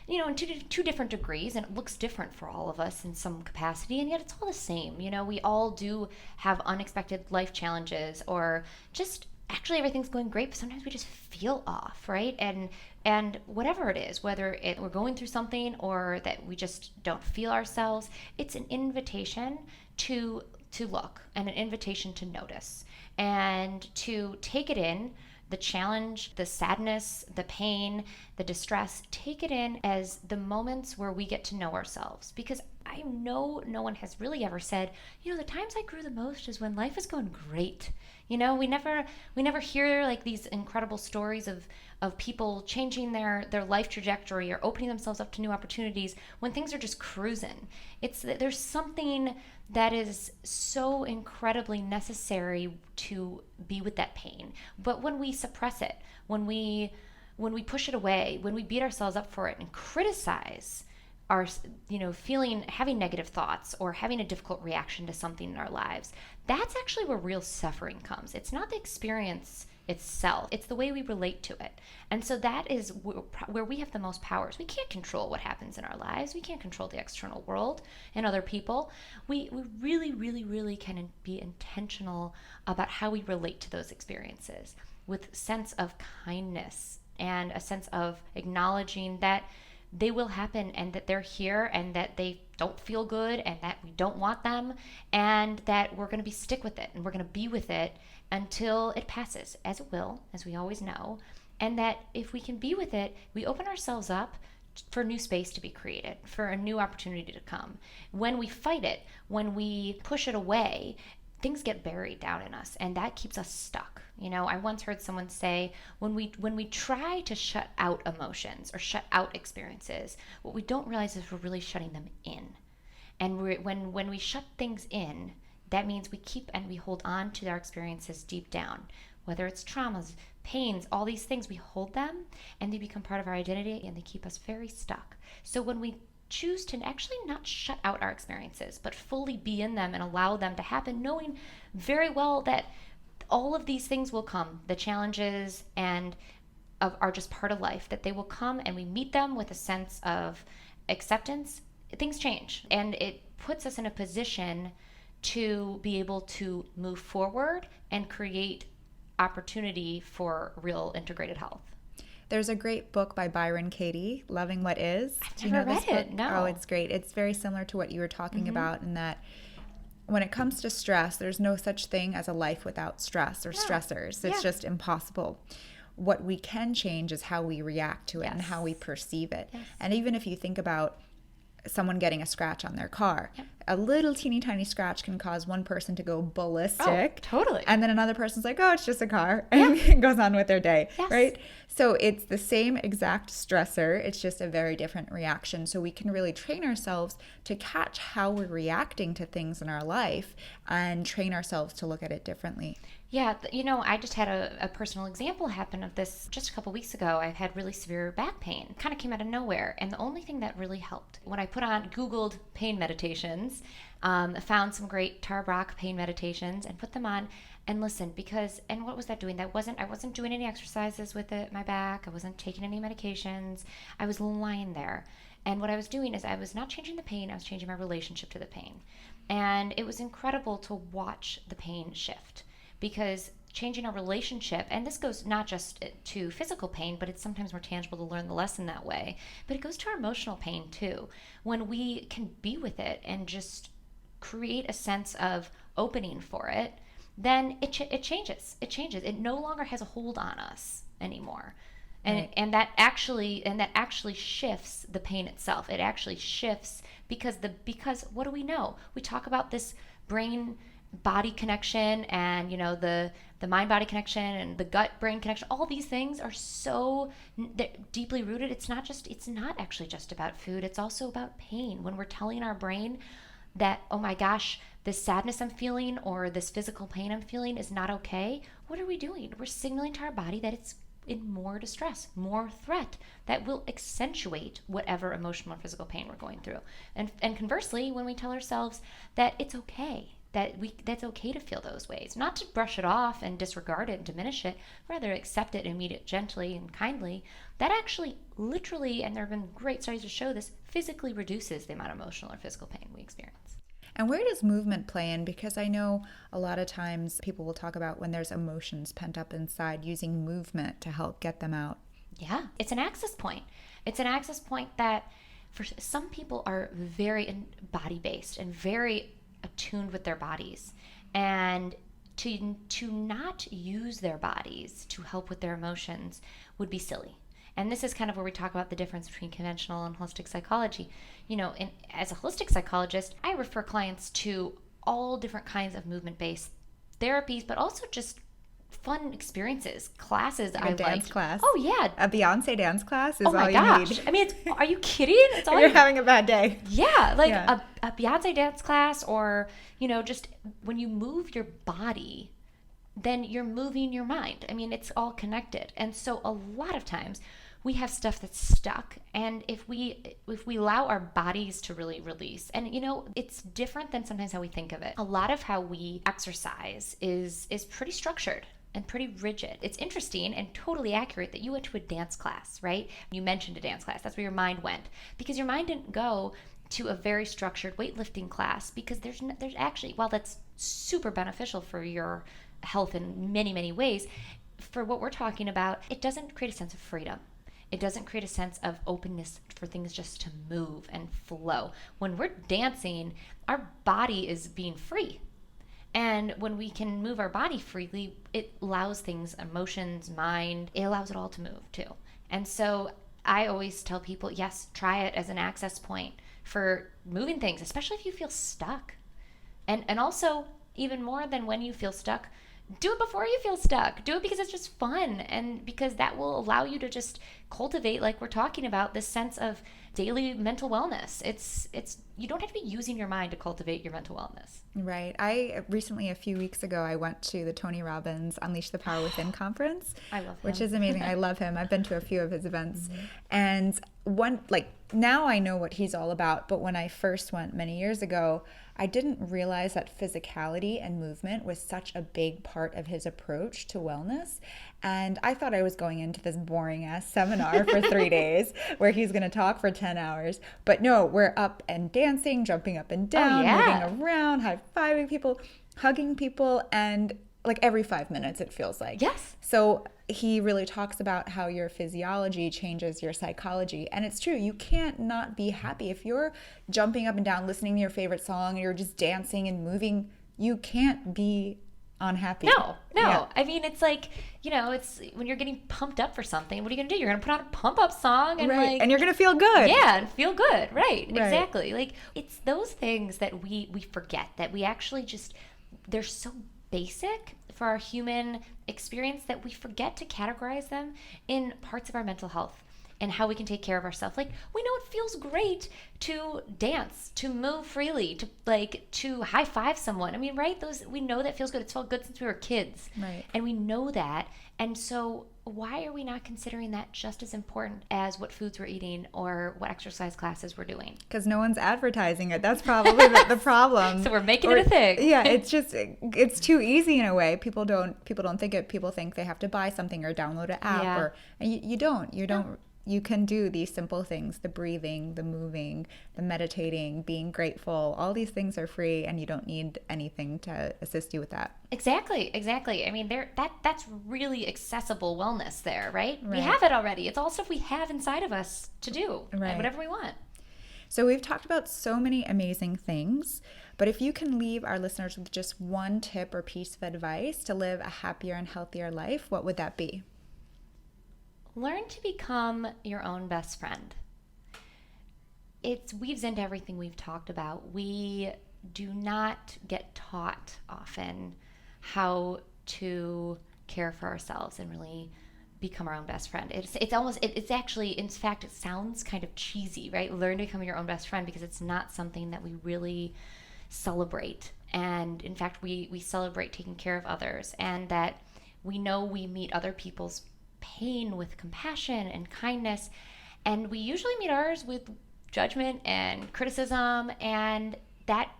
In two different degrees, and it looks different for all of us in some capacity, and yet it's all the same. We all do have unexpected life challenges, or just actually everything's going great, but sometimes we just feel off, right? And whatever it is, whether we're going through something or that we just don't feel ourselves, it's an invitation to look, and an invitation to notice, and to take it in. The challenge, the sadness, the pain, the distress, take it in as the moments where we get to know ourselves. Because I know no one has really ever said, the times I grew the most is when life is going great. We never hear like these incredible stories of people changing their life trajectory or opening themselves up to new opportunities when things are just cruising. There's something that is so incredibly necessary to be with that pain. But when we suppress it, when we push it away, when we beat ourselves up for it and criticize our, having negative thoughts or having a difficult reaction to something in our lives, that's actually where real suffering comes. It's not the experience itself, it's the way we relate to it. And so that is where we have the most powers. We can't control what happens in our lives. We can't control the external world and other people. We really, really, really can be intentional about how we relate to those experiences. with sense of kindness and a sense of acknowledging that they will happen and that they're here and that they don't feel good and that we don't want them, and that we're going to stick with it and we're going to be with it until it passes, as it will, as we always know. And that if we can be with it, we open ourselves up for new space to be created, for a new opportunity to come. When we fight it, when we push it away, things get buried down in us, and that keeps us stuck. I once heard someone say, when we try to shut out emotions or shut out experiences, what we don't realize is we're really shutting them in. And when we shut things in, that means we keep and we hold on to our experiences deep down. Whether it's traumas, pains, all these things, we hold them and they become part of our identity and they keep us very stuck. So when we choose to actually not shut out our experiences, but fully be in them and allow them to happen, knowing very well that all of these things will come, the challenges are just part of life, that they will come, and we meet them with a sense of acceptance, things change. And it puts us in a position to be able to move forward and create opportunity for real integrated health. There's a great book by Byron Katie, Loving What Is. I've never read it. No. Oh, it's great. It's very similar to what you were talking about, in that when it comes to stress, there's no such thing as a life without stress or stressors. It's just impossible. What we can change is how we react to it and how we perceive it. Yes. And even if you think about someone getting a scratch on their car, a little teeny tiny scratch can cause one person to go ballistic. Oh, totally. And then another person's like, oh, it's just a car, and goes on with their day, right? So it's the same exact stressor. It's just a very different reaction. So we can really train ourselves to catch how we're reacting to things in our life and train ourselves to look at it differently. Yeah, I just had a personal example happen of this just a couple weeks ago. I had really severe back pain. Kind of came out of nowhere. And the only thing that really helped, when I Googled pain meditations, found some great Tara Brach pain meditations and put them on and listened, and what was that doing? I wasn't doing any exercises with my back. I wasn't taking any medications. I was lying there. And what I was doing is I was not changing the pain. I was changing my relationship to the pain. And it was incredible to watch the pain shift. Because changing our relationship, and this goes not just to physical pain, but it's sometimes more tangible to learn the lesson that way, but it goes to our emotional pain too. When we can be with it and just create a sense of opening for it, then it changes. It changes. It no longer has a hold on us anymore. And that actually shifts the pain itself. It actually shifts because what do we know? We talk about this brain body connection and the mind-body connection and the gut-brain connection. All these things are so deeply rooted. It's not actually just about food. It's also about pain. When we're telling our brain that, oh my gosh, this sadness I'm feeling or this physical pain I'm feeling is not okay, what are we doing? We're signaling to our body that it's in more distress, more threat, that will accentuate whatever emotional or physical pain we're going through. And conversely, when we tell ourselves that it's okay, that's okay to feel those ways, not to brush it off and disregard it and diminish it, rather accept it and meet it gently and kindly, that actually literally, and there have been great studies to show this, physically reduces the amount of emotional or physical pain we experience. And where does movement play in? Because I know a lot of times people will talk about when there's emotions pent up inside, using movement to help get them out. Yeah, it's an access point. It's an access point that for some people are very body-based and very attuned with their bodies, and to not use their bodies to help with their emotions would be silly. And this is kind of where we talk about the difference between conventional and holistic psychology. As a holistic psychologist, I refer clients to all different kinds of movement-based therapies, but also just fun experiences, classes. Like a dance class. Oh yeah, a Beyonce dance class is all you need. I mean, are you kidding? It's all you're having a bad day. Yeah, like a Beyonce dance class, or just when you move your body, then you're moving your mind. I mean, it's all connected. And so a lot of times we have stuff that's stuck, and if we allow our bodies to really release, and it's different than sometimes how we think of it. A lot of how we exercise is pretty structured and pretty rigid. It's interesting and totally accurate that you went to a dance class, right? You mentioned a dance class. That's where your mind went, because your mind didn't go to a very structured weightlifting class, because there's actually, while that's super beneficial for your health in many, many ways, for what we're talking about, it doesn't create a sense of freedom. It doesn't create a sense of openness for things just to move and flow. When we're dancing, our body is being free. And when we can move our body freely, it allows things, emotions, mind, it allows it all to move too. And so I always tell people, yes, try it as an access point for moving things, especially if you feel stuck. And also, even more than when you feel stuck, do it before you feel stuck. Do it because it's just fun, and because that will allow you to just cultivate, like we're talking about, this sense of daily mental wellness. It's you don't have to be using your mind to cultivate your mental wellness. Right. I recently, a few weeks ago, I went to the Tony Robbins Unleash the Power Within conference. I love him. Which is amazing. I love him. I've been to a few of his events. And now I know what he's all about, but when I first went many years ago, I didn't realize that physicality and movement was such a big part of his approach to wellness. And I thought I was going into this boring ass seminar for 3 days where he's going to talk for 10 hours. But no, we're up and dancing, jumping up and down, moving around, high-fiving people, hugging people, and like every 5 minutes it feels like. Yes. So he really talks about how your physiology changes your psychology. And it's true. You can't not be happy. If you're jumping up and down, listening to your favorite song, and you're just dancing and moving, you can't be unhappy. No. Yeah. I mean, it's like, it's when you're getting pumped up for something, what are you going to do? You're going to put on a pump up song and right. And you're going to feel good. Yeah, and feel good. Right. Exactly. Like, it's those things that we forget, that we actually just, they're so basic for our human experience that we forget to categorize them in parts of our mental health and how we can take care of ourselves. Like, we know it feels great to dance, to move freely, to high five someone. I mean, right? We know that feels good. It's felt good since we were kids. Right. And we know that. And so why are we not considering that just as important as what foods we're eating or what exercise classes we're doing? Because no one's advertising it. That's probably the problem. So we're making it a thing. Yeah, it's too easy in a way. People don't think it. People think they have to buy something or download an app, and you don't. You can do these simple things: the breathing, the moving, the meditating, being grateful. All these things are free, and you don't need anything to assist you with that. Exactly. I mean, that's really accessible wellness there, right? We have it already. It's all stuff we have inside of us to do, and whatever we want. So we've talked about so many amazing things, but if you can leave our listeners with just one tip or piece of advice to live a happier and healthier life, what would that be? Learn to become your own best friend. It weaves into everything we've talked about. We do not get taught often how to care for ourselves and really become our own best friend. It's actually, in fact, it sounds kind of cheesy, right? Learn to become your own best friend, because it's not something that we really celebrate. And in fact, we celebrate taking care of others, and that we know we meet other people's pain with compassion and kindness, and we usually meet ours with judgment and criticism, and that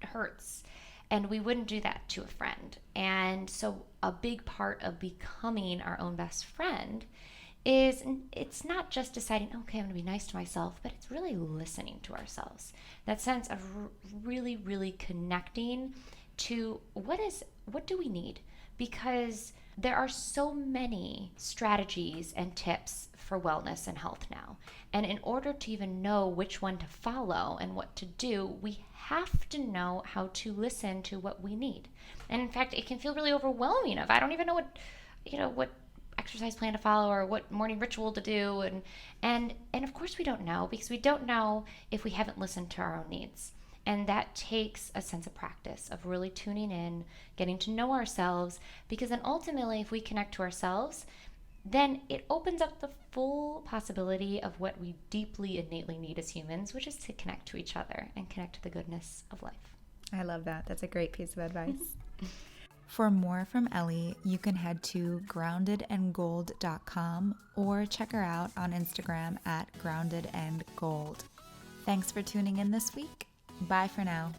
hurts, and we wouldn't do that to a friend. And so a big part of becoming our own best friend is, it's not just deciding, okay, I'm going to be nice to myself, but it's really listening to ourselves. That sense of really, really connecting to what do we need? Because there are so many strategies and tips for wellness and health now. And in order to even know which one to follow and what to do, we have to know how to listen to what we need. And in fact, it can feel really overwhelming if I don't even know what exercise plan to follow or what morning ritual to do. And of course we don't know, because we don't know if we haven't listened to our own needs. And that takes a sense of practice, of really tuning in, getting to know ourselves, because then ultimately, if we connect to ourselves, then it opens up the full possibility of what we deeply, innately need as humans, which is to connect to each other and connect to the goodness of life. I love that. That's a great piece of advice. For more from Ellie, you can head to groundedandgold.com or check her out on Instagram at groundedandgold. Thanks for tuning in this week. Bye for now.